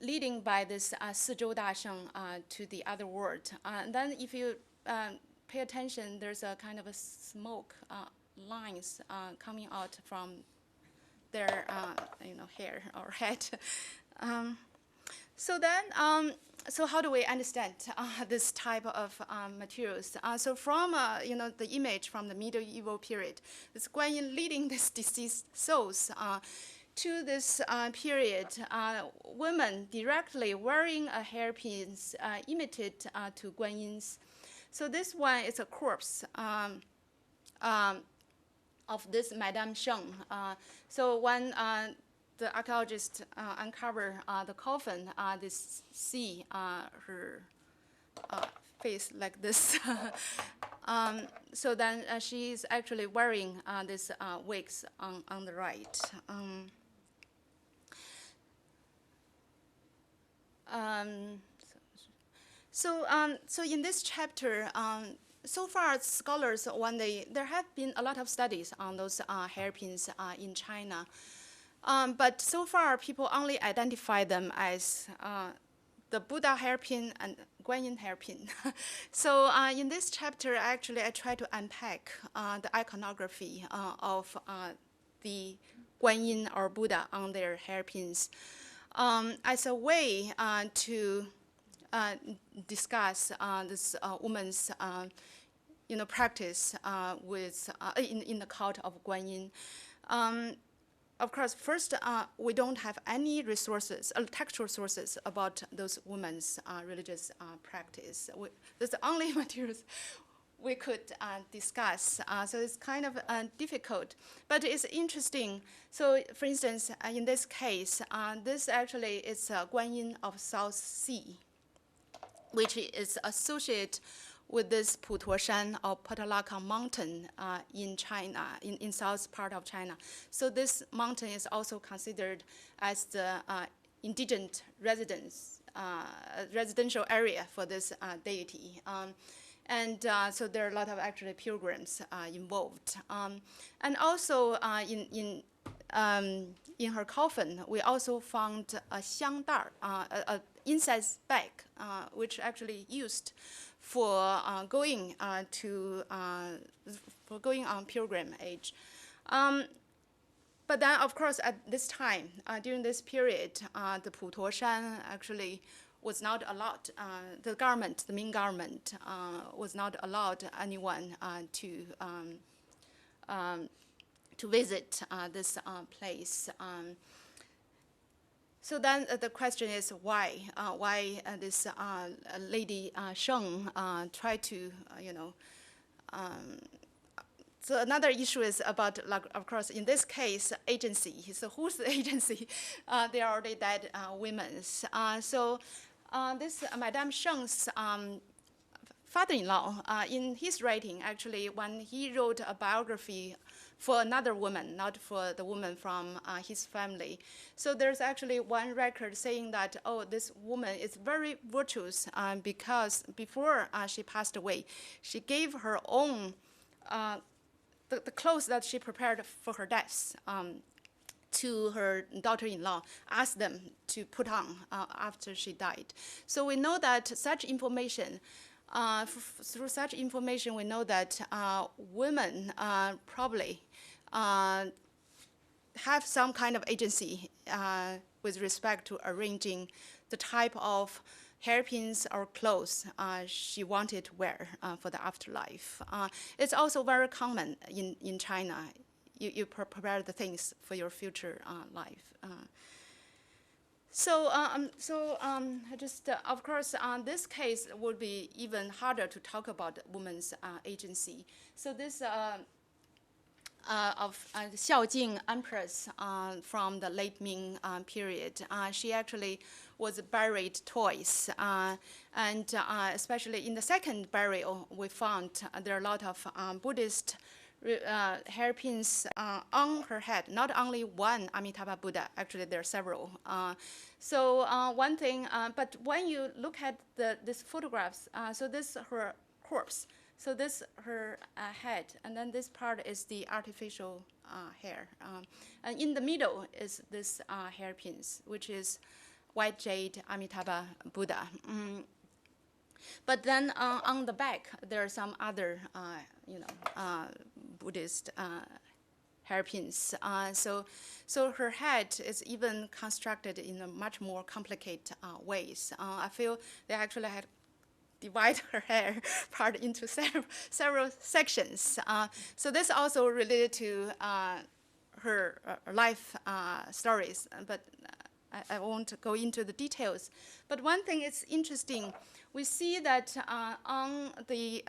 leading by this 四周大圣 to the other world. And then if you pay attention, there's a kind of a smoke lines coming out from their hair or head. So then, so how do we understand this type of materials? So from the image from the medieval period, this Guanyin leading these deceased souls to this period, women directly wearing a hairpins imitate to Guanyin's. So this one is a corpse of this Madame Sheng. So when the archaeologists uncover the coffin, they see her face like this. So then she is actually wearing these wigs on the right. So in this chapter, so far scholars, there have been a lot of studies on those hairpins in China. But so far, people only identify them as the Buddha hairpin and Guanyin hairpin. So in this chapter, actually, I try to unpack the iconography of the Guanyin or Buddha on their hairpins as a way to discuss this woman's practice with in the cult of Guanyin. Of course, first, we don't have any resources, textual sources about those women's religious practice. That's the only materials we could discuss. So it's kind of difficult, but it's interesting. So for instance, in this case, this actually is Guanyin of South Sea, which is associated with this Putuoshan or Potalaka mountain in China, in south part of China. So this mountain is also considered as the indigenous residential area for this deity. So there are a lot of actually pilgrims involved. And also in her coffin, we also found a xiangdar, an incense bag, which actually used for going on pilgrimage. But then, of course, at this time, during this period, the Putuoshan actually was not allowed. The main government, was not allowed anyone to visit this place. So then the question is why? Why this lady Sheng tried to, so another issue is about, like, of course, in this case, agency. So who's the agency? They are already dead women. So this Madame Sheng's father-in-law, in his writing, actually, when he wrote a biography for another woman, not for the woman from his family. So there's actually one record saying that, oh, this woman is very virtuous because before she passed away, she gave her own, the clothes that she prepared for her death to her daughter-in-law, asked them to put on after she died. So we know that such information, through such information, we know that women probably have some kind of agency with respect to arranging the type of hairpins or clothes she wanted to wear for the afterlife. It's also very common in China. You prepare the things for your future life. Of course, this case would be even harder to talk about women's agency. So this of Xiaojing Empress from the late Ming period, she actually was buried twice. And especially in the second burial, we found there are a lot of Buddhist hairpins on her head, not only one Amitabha Buddha, actually there are several. One thing, but when you look at these photographs, so this her corpse, so this her head, and then this part is the artificial hair. And in the middle is this hairpins, which is white jade Amitabha Buddha. But then on the back, there are some other, Buddhist hairpins. So her head is even constructed in a much more complicated ways. I feel they actually had divide her hair part into several sections. So this also related to her life stories, but I won't go into the details. But one thing is interesting, we see that on the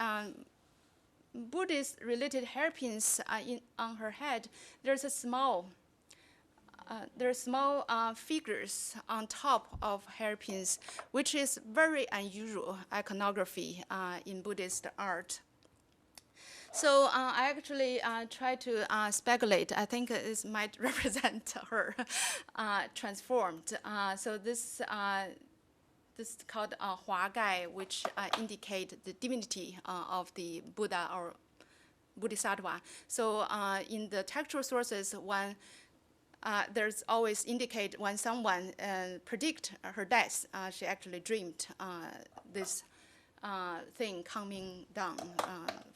Buddhist-related hairpins on her head, there's a small figures on top of hairpins, which is very unusual iconography in Buddhist art. So I actually try to speculate. I think this might represent her transformed. So this is called Hua Gai, which indicate the divinity of the Buddha or Bodhisattva. So in the textual sources, there's always indicate when someone predict her death, she actually dreamed this thing coming down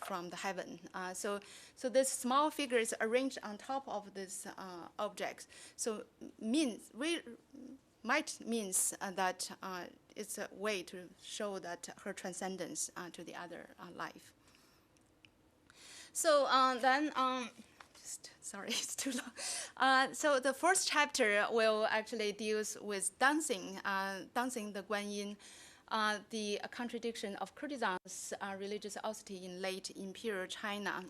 from the heaven. So this small figure is arranged on top of this object. So might means that it's a way to show that her transcendence to the other life. So then, sorry, it's too long. So the first chapter will actually deals with dancing the Guanyin, the contradiction of courtesans' religious austerity in late Imperial China.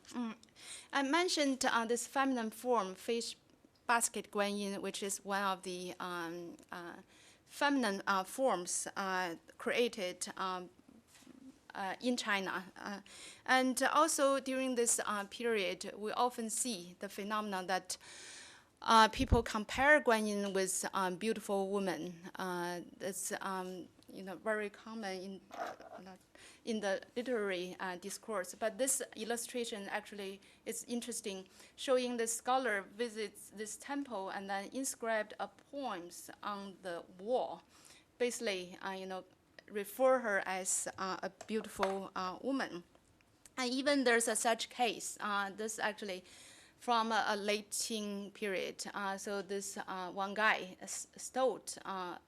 I mentioned this feminine form, fish basket Guanyin, which is one of the feminine forms created in China. And also during this period, we often see the phenomenon that people compare Guanyin with beautiful women. It's very common in the literary discourse. But this illustration actually is interesting, showing the scholar visits this temple and then inscribed poems on the wall, basically, refer her as a beautiful woman. And even there's a such case. This actually from a late Qing period. So this one guy stole a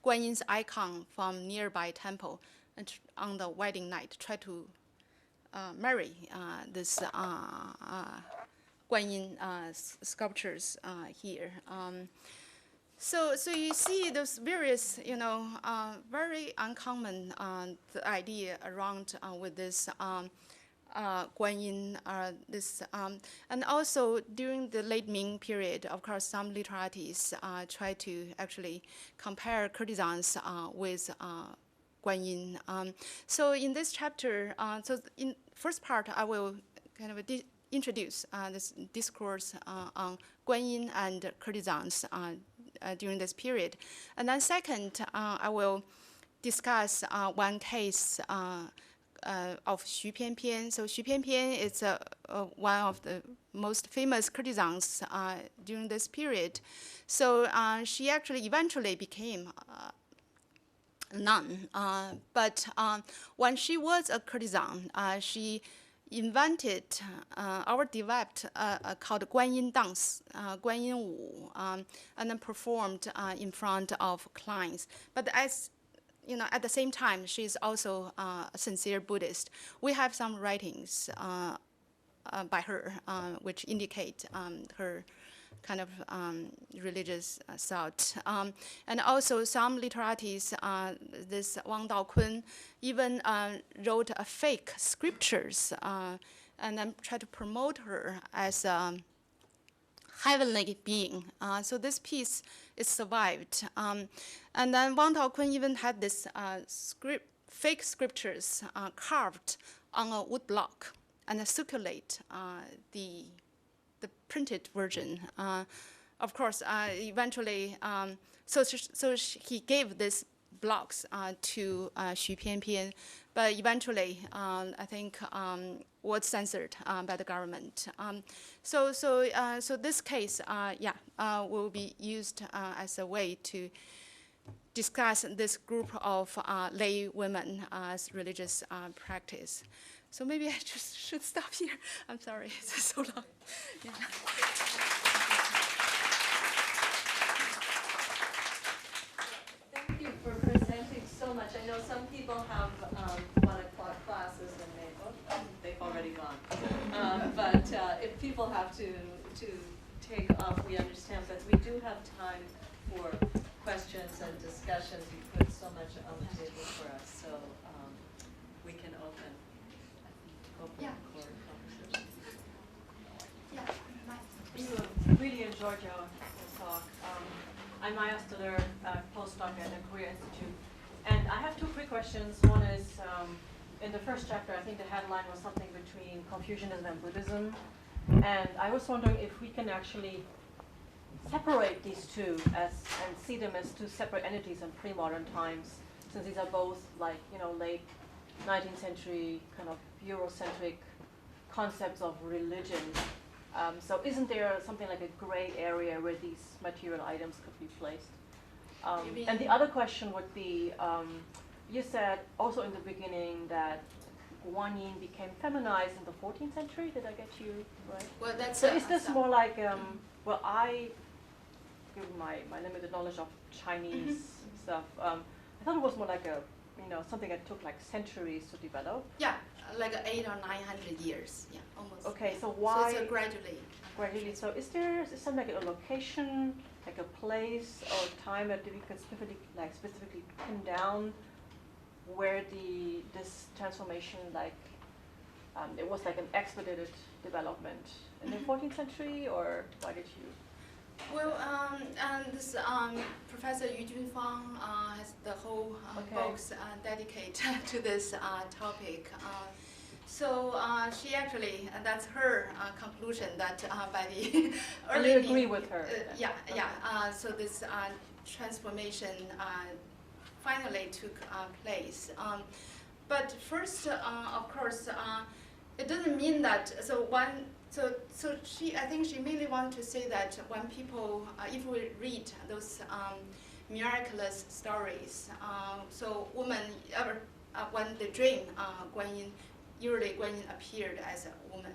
Guanyin's icon from nearby temple, and on the wedding night tried to marry this Guanyin sculptures here. So you see those various, very uncommon the idea around with this Guanyin, and also during the late Ming period, of course, some literaries try to actually compare courtesans with Guanyin. So in this chapter, so in first part, I will kind of introduce this discourse on Guanyin and courtesans during this period. And then second, I will discuss one case of Xu Pianpian. So Xu Pianpian is one of the most famous courtesans during this period. So she actually eventually became a nun. But when she was a courtesan, she invented or developed called Guanyin dance, Guanyin Wu, and then performed in front of clients. But at the same time, she's also a sincere Buddhist. We have some writings by her which indicate her kind of religious thought. And also some literaries, this Wang Daokun even wrote a fake scriptures and then tried to promote her as a heavenly being. So this piece is survived. And then Wang Daokun even had this fake scriptures carved on a wood block and circulate the printed version. Of course, eventually, so he gave these blocks to Xu Pianpian, but eventually, I think, was censored by the government. So this case, will be used as a way to discuss this group of lay women as religious practice. So maybe I just should stop here. I'm sorry, it's so long. Yeah. Thank you for presenting so much. I know some people have 1 o'clock classes and they've already gone. But if people have to take off, we understand. But we do have time for questions and discussions. You put so much on the table for us, so we can open Yeah. for conversation. Yeah. Really enjoyed your talk. I'm Maya Stiller, postdoc at the Korea Institute. And I have 2 quick questions. One is, in the first chapter, I think the headline was something between Confucianism and Buddhism. And I was wondering if we can actually separate these two and see them as 2 separate entities in pre-modern times, since these are both like, late 19th century kind of Eurocentric concepts of religion. So isn't there something like a gray area where these material items could be placed? And the other question would be, you said also in the beginning that Guanyin became feminized in the 14th century. Did I get you right? Well, that's So is this more like, well, given my limited knowledge of Chinese stuff, I thought it was more like something that took like centuries to develop. Yeah, like 800 or 900 years. Yeah, almost. Okay, yeah. so why? So it's gradually. Gradually. So is something like a location, like a place or time that we could specifically pin down where this transformation it was like an expedited development in the 14th century, or why did you? Well, this Professor Yu Junfang has the whole books dedicated to this topic. So she actually, that's her conclusion that by the early. And you agree with her? Yeah. So this transformation finally took place. But first, of course, it doesn't mean that. So I think she mainly wanted to say that when people, if we read those miraculous stories, so women when they dream, Guanyin appeared as a woman.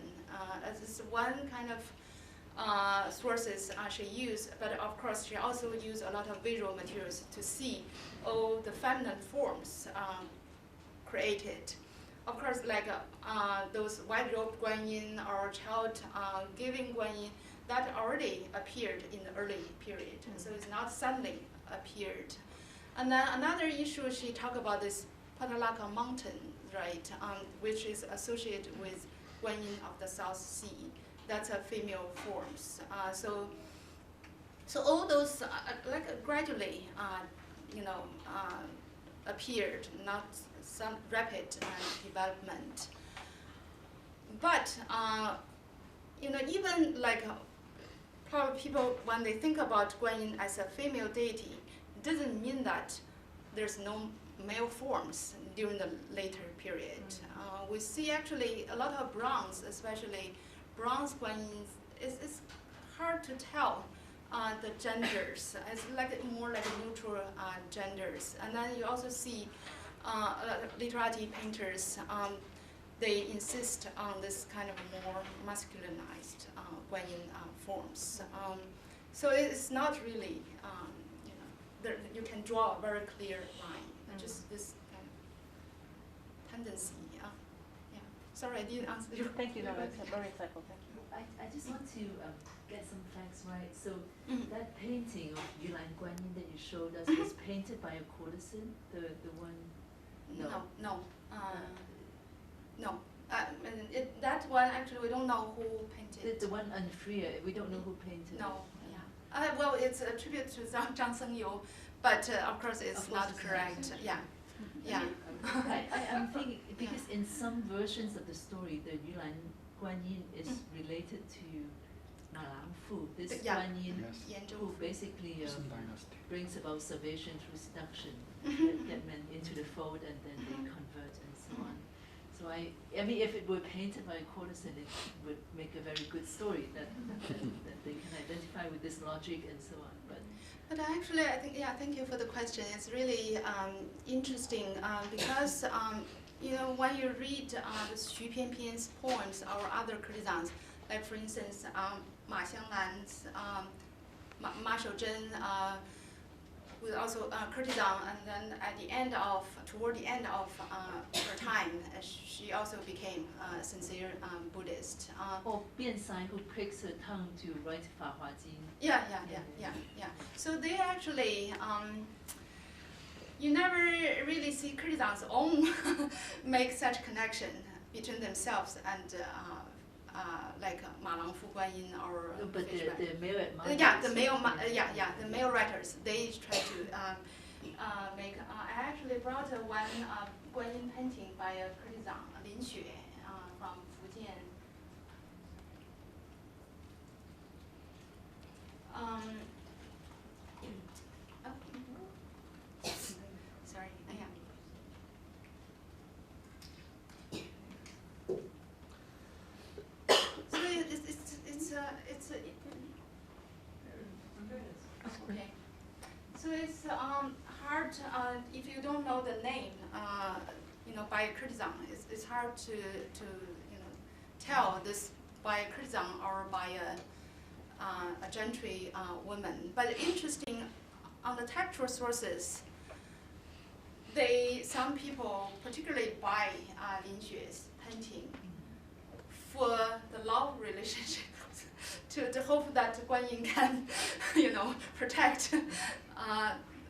This is one kind of sources she used, but of course she also used a lot of visual materials to see all the feminine forms created. Of course, like those white-robed Guanyin or child-giving Guanyin, that already appeared in the early period. So it's not suddenly appeared. And then another issue she talked about is Patalaka Mountain, right, which is associated with Guanyin of the South Sea. That's a female forms. So all those gradually, appeared, not some rapid development. But even probably people when they think about Guanyin as a female deity, doesn't mean that there's no male forms during the later period. We see actually a lot of bronze, especially bronze Guanyin. It's hard to tell the genders. It's more like neutral genders. And then you also see literati painters. They insist on this kind of more masculinized Guanyin forms. So it's not really, you can draw a very clear line. Just this kind of tendency. Yeah. Sorry, I didn't answer your question. Thank you. No, that's very insightful. Thank you. I just want to get some facts right. So that painting of Yuhang Guanyin that you showed us was painted by a courtesan, the one. No. That one actually we don't know who painted. The one on Freya, we don't know who painted. No. Yeah. Well, it's a tribute to Zhang Sengyu, but of course it's not correct. Yeah. Yeah. I'm thinking because in some versions of the story, the Yuhang Guanyin is related to Ma Lang Fu, this Guanyin who basically brings about salvation through seduction, get men into the fold and then they convert and so on. So So I mean, if it were painted by a courtesan, it would make a very good story that they can identify with this logic and so on. But actually, I think, yeah, thank you for the question. It's really interesting because, when you read the Xu Pianpian's poems or other courtesans, like for instance, Ma Xianglan's, Ma Shouzhen, who is also a courtesan, and then toward the end of her time, she also became a sincere Buddhist. Or Biansai, who picks her tongue to write Fa Hua Jing. Yeah. So they actually, you never really see courtesans own make such connection between themselves and like Ma Lang Fu Guan Yin or. But the male admirers. The male writers, they try to make. I actually brought one Guan Yin painting by a courtesan, Lin Xue, from Fujian. Sorry. Yeah. So it's okay. So it's hard if you don't know the name, by a courtesan. It's hard to tell this by a courtesan or by a gentry woman. But interesting, on the textual sources, some people particularly buy Lin Xue's painting for the love relationship, to hope that Guan Yin can, protect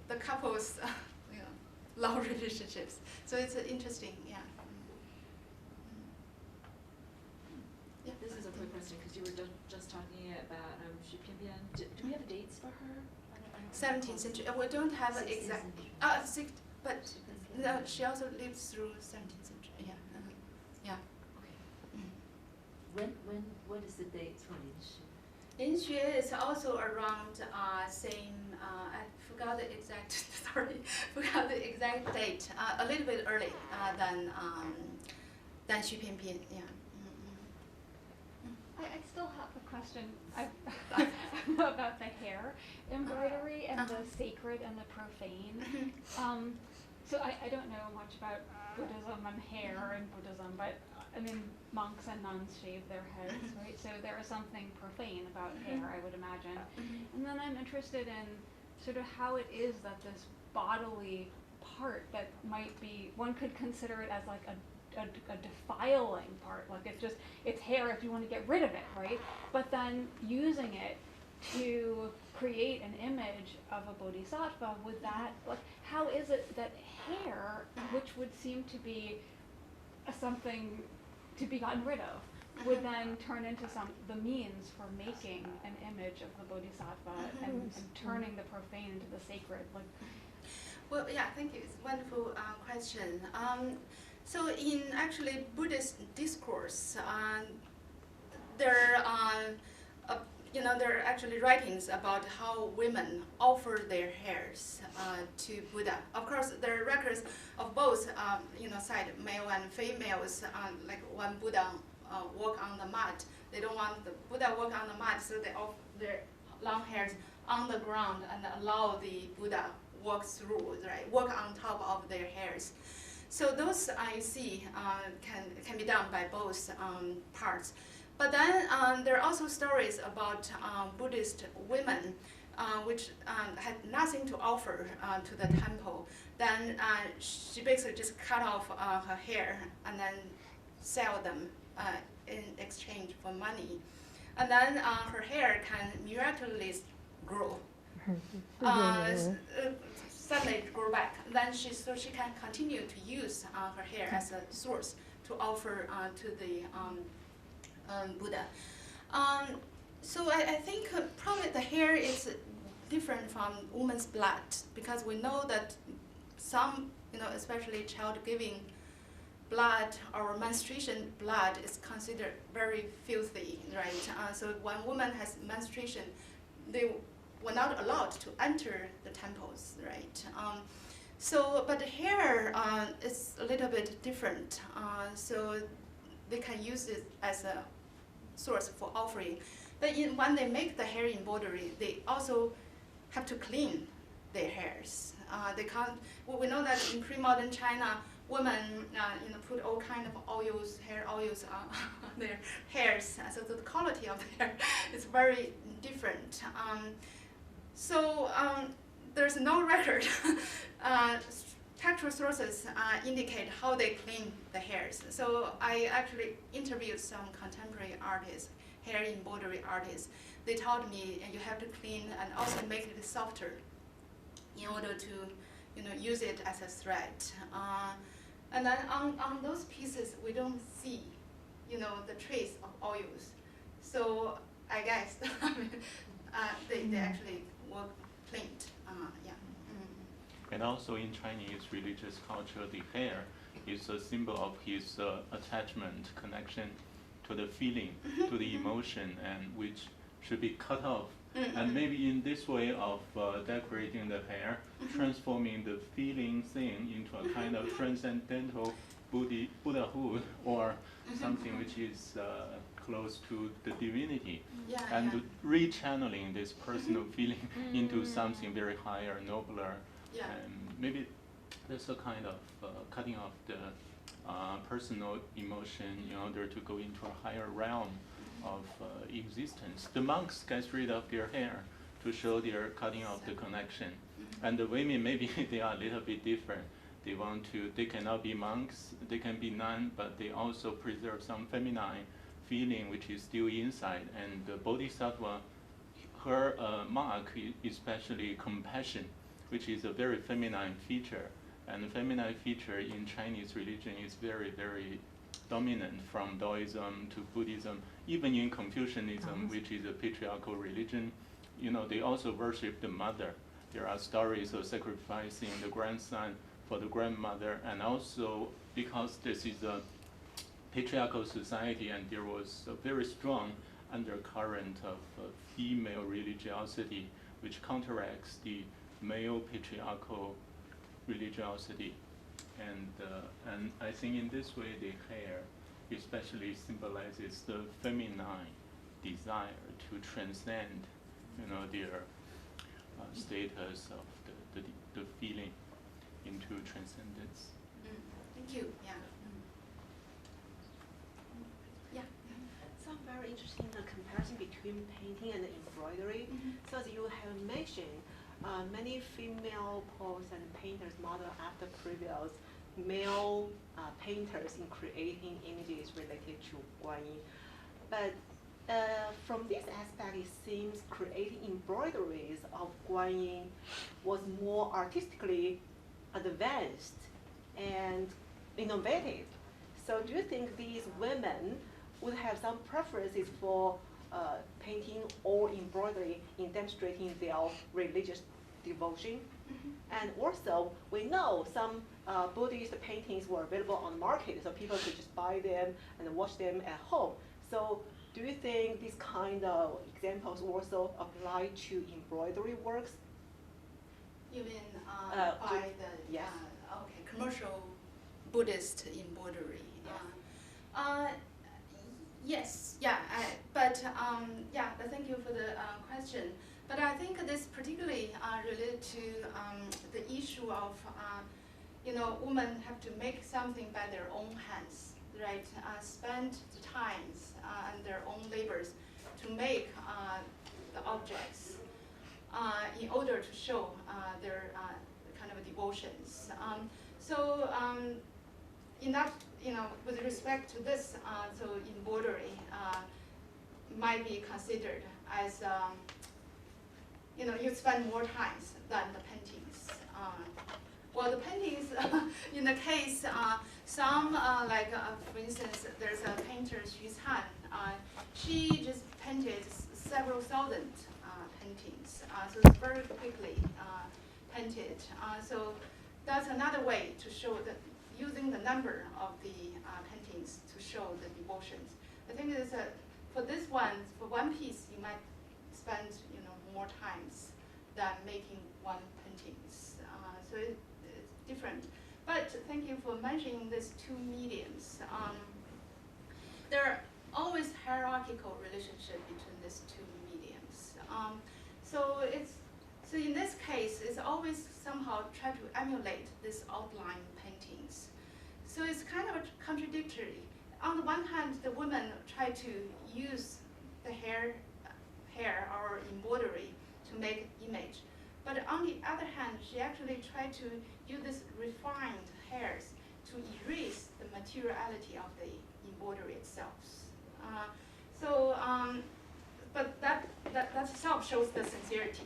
the couple's, love relationships. So it's interesting, yeah. Yeah. This is a quick question because you were just talking about Xu Pianpian. Do we have dates for her? I don't 17th century. We don't have an exact. But no, she also lived through 17th century. Yeah. Yeah. Okay. What is the date for Lin Xue? Lin Xue is also around same. I forgot the exact. Forgot the exact date. A little bit early than Xu Pianpian. Yeah. I still have a question about the hair embroidery and the sacred and the profane. So I don't know much about Buddhism and hair in Buddhism, but I mean, monks and nuns shave their heads, right? So there is something profane about hair, I would imagine. And then I'm interested in sort of how it is that this bodily part that might be, one could consider it as like a defiling part, like it's hair if you want to get rid of it, right? But then using it to create an image of a bodhisattva, would that, like, how is it that hair, which would seem to be something to be gotten rid of, would then turn into the means for making an image of the bodhisattva and turning the profane into the sacred, like? Well, yeah, thank you. It's a wonderful question. So in actually Buddhist discourse, there are actually writings about how women offer their hairs to Buddha. Of course, there are records of both, side, male and females. Like when Buddha walk on the mat, they don't want the Buddha walk on the mat, so they offer their long hairs on the ground and allow the Buddha walk through, right? Walk on top of their hairs. So those I see can be done by both parts. But then there are also stories about Buddhist women which had nothing to offer to the temple. Then she basically just cut off her hair and then sell them in exchange for money. And then her hair can miraculously grow. Suddenly grow back. Then she can continue to use her hair as a source to offer to the Buddha. So I think probably the hair is different from woman's blood, because we know that some, especially child-giving blood or menstruation blood is considered very filthy, right? So when woman has menstruation, they were not allowed to enter the temples, right? So, but the hair is a little bit different. So they can use it as a source for offering. But when they make the hair embroidery, they also have to clean their hairs. They can't. Well, we know that in pre-modern China, women put all kind of oils, hair oils on their hairs. So the quality of the hair is very different. There's no record. Textual sources indicate how they clean the hairs. So I actually interviewed some contemporary artists, hair embroidery artists. They told me you have to clean and also make it softer in order to use it as a thread. And then on those pieces, we don't see the trace of oils. So I guess they actually were cleaned. Yeah. And also in Chinese religious culture, the hair is a symbol of his attachment, connection to the feeling, to the emotion, and which should be cut off. And maybe in this way of decorating the hair, transforming the feeling thing into a kind of transcendental Buddhahood or something which is close to the divinity, and rechanneling this personal feeling into something very higher, nobler. And maybe there's a kind of cutting off the personal emotion in order to go into a higher realm of existence. The monks get rid of their hair to show their cutting off the connection. And the women, maybe they are a little bit different. They cannot be monks, they can be nuns, but they also preserve some feminine feeling which is still inside. And the Bodhisattva, her mark is especially compassion, which is a very feminine feature. And the feminine feature in Chinese religion is very, very dominant, from Taoism to Buddhism. Even in Confucianism, which is a patriarchal religion, they also worship the mother. There are stories of sacrificing the grandson for the grandmother, and also because this is a patriarchal society and there was a very strong undercurrent of female religiosity which counteracts the male patriarchal religiosity. And I think in this way the hair especially symbolizes the feminine desire to transcend their status of the feeling into transcendence. Thank you. So I'm very interested in the comparison between painting and embroidery. So as you have mentioned, many female poets and painters model after previous male painters in creating images related to Guanyin. But from this aspect, it seems creating embroideries of Guanyin was more artistically advanced and innovative. So do you think these women would have some preferences for painting or embroidery in demonstrating their religious devotion? And also, we know some Buddhist paintings were available on the market, so people could just buy them and watch them at home. So do you think these kind of examples also apply to embroidery works? You mean by the commercial Buddhist embroidery? Yes, thank you for the question. But I think this particularly related to the issue of, women have to make something by their own hands, right? Spend the times and their own labors to make the objects in order to show their kind of devotions. In that, with respect to this, so embroidery might be considered as, you spend more time than the paintings. Well, the paintings, in the case, some, for instance, there's a painter, Xu Han, she just painted several thousand paintings, so it's very quickly painted. So that's another way to show that using the number of the paintings to show the devotions. I think it's for this one, for one piece, you might spend more times than making one paintings. So different. But thank you for mentioning these two mediums. There are always hierarchical relationship between these two mediums. So in this case, it's always somehow try to emulate these outline paintings. So it's kind of contradictory. On the one hand, the women try to use the hair or embroidery to make image. But on the other hand, she actually tried to use this refined hairs to erase the materiality of the embroidery itself. But that itself shows the sincerity.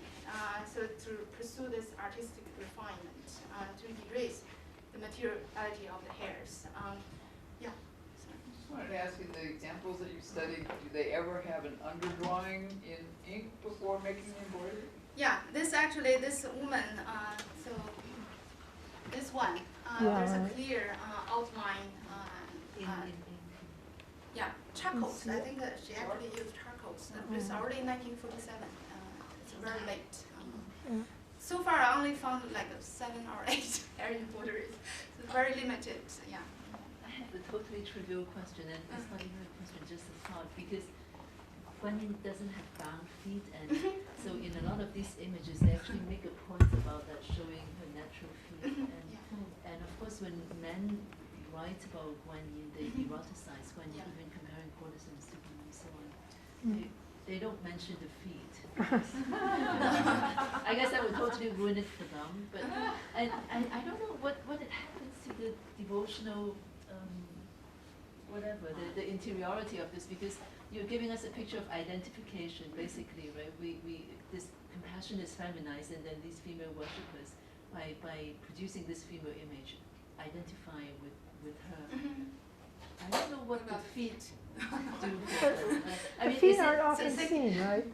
So to pursue this artistic refinement, to erase the materiality of the hairs. Yeah. I just wanted to ask, in the examples that you studied, do they ever have an underdrawing in ink before making the embroidery? Yeah, this woman, so this one, there's a clear outline. Yeah, charcoals. I think she actually used charcoals. It's already 1947. It's very late. So far, I only found like 7 or 8 hair embroideries. So it's very limited. Yeah. I have a totally trivial question, and it's not even a question, just a thought, because Guanyin doesn't have bound feet, and so in a lot of these images, they actually make a point about that, showing her natural feet. And of course, when men write about Guanyin, they eroticize Guanyin, even comparing courtesans to him and so on. They don't mention the feet. I guess that would totally ruin it for them. But and I don't know what it happens to the devotional, whatever, the interiority of this, because you're giving us a picture of identification, basically, right? This compassion is feminized, and then these female worshippers, by producing this female image, identify with her. I don't know what the feet do. The feet aren't often seen, right?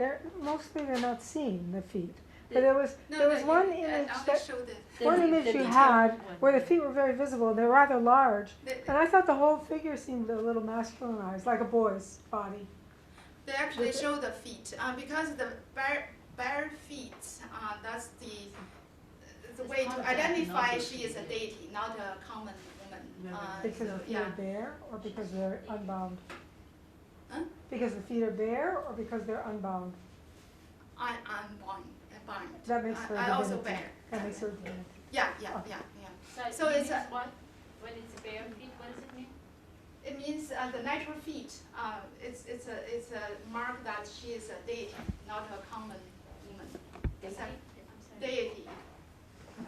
Mostly they're not seen, the feet. But there was one image you had where the feet were very visible. They're rather large, and I thought the whole figure seemed a little masculinized, like a boy's body. They actually show the feet because the bare feet. That's the way to identify she is a deity, not a common woman. Because the feet are bare, or because they're unbound? Because the feet are bare, or because they're unbound? I'm bound. That makes her I also bear. That makes her divinity. Yeah. So it's what? When it's bare feet, what does it mean? It means the natural feet. It's a mark that she is a deity, not a common woman. Deity.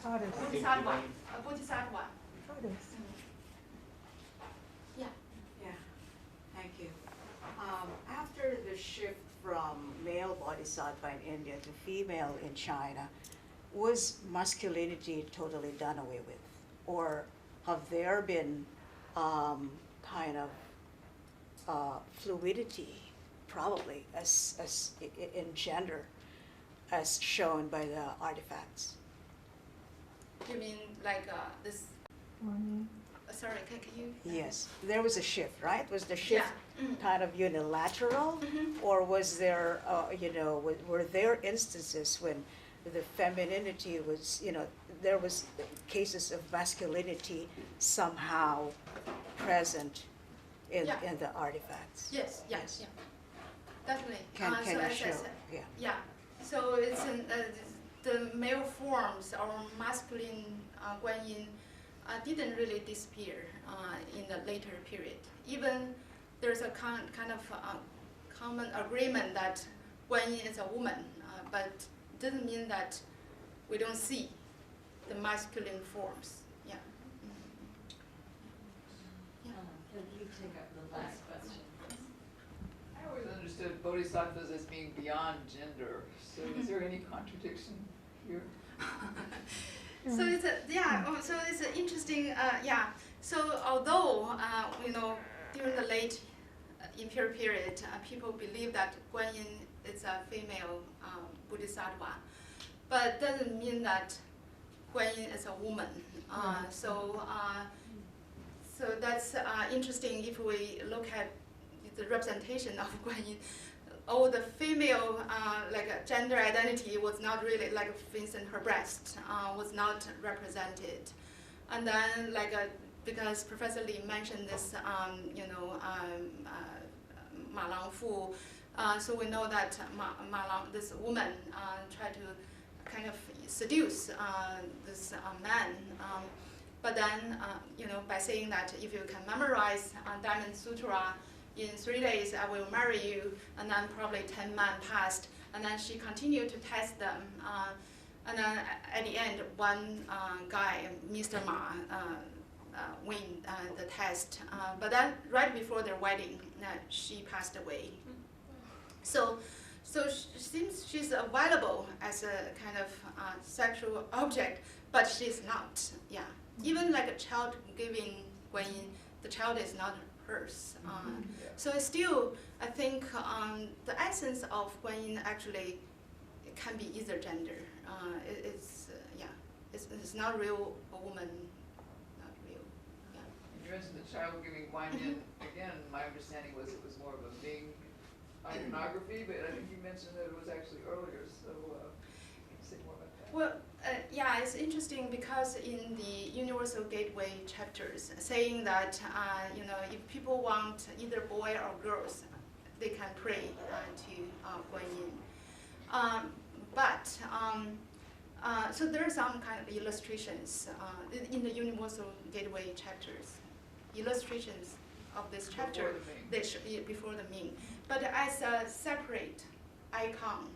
Goddess. Bodhisattva. A bodhisattva. Goddess. Yeah. Thank you. After the shift from male bodhisattva in India to female in China, was masculinity totally done away with? Or have there been kind of fluidity, probably, as in gender, as shown by the artifacts? You mean like this? Sorry, can you? Yes, there was a shift, right? Was the shift kind of unilateral, or was there, were there instances when the femininity was, there was cases of masculinity somehow present in the artifacts? Yes. Definitely. Can you show? Yeah. So it's in the male forms or masculine Guanyin didn't really disappear in the later period. Even there's a kind of common agreement that Guanyin is a woman, but doesn't mean that we don't see the masculine forms. Yeah. Can you take up the last question? I always understood bodhisattvas as being beyond gender. So is there any contradiction here? So it's so it's an interesting So although during the late Imperial period, people believe that Guanyin is a female Bodhisattva, but doesn't mean that Guanyin is a woman. So that's interesting if we look at the representation of Guanyin. Oh, the female gender identity was not really, like for instance, her breast was not represented. And then because Professor Li mentioned this, Ma Lang Fu, so we know that Ma Lang, this woman, tried to kind of seduce this man. But then, by saying that if you can memorize Diamond Sutra in 3 days, I will marry you, and then probably 10 months passed, and then she continued to test them. And then at the end, one guy, Mr. Ma, win the test. But then right before their wedding, she passed away. So seems she's available as a kind of sexual object, but she's not. Yeah, even like a child giving Guanyin, the child is not hers. So it's still, I think, the essence of Guanyin actually can be either gender. It's not real a woman, not real. Yeah. You mentioned the child giving Guanyin. Again, my understanding was it was more of a Ming iconography, but I think you mentioned that it was actually earlier. So can you say more about that? Well, yeah, it's interesting because in the Universal Gateway chapters, saying that if people want either boy or girls, they can pray to Guanyin. So there are some kind of illustrations in the Universal Gateway chapters, illustrations of this chapter before the Ming, but as a separate icon,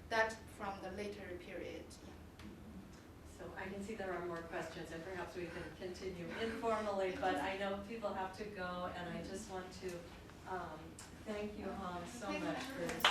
that from the later period. So I can see there are more questions, and perhaps we can continue informally, but I know people have to go, and I just want to thank you, Yuhang, so much for this.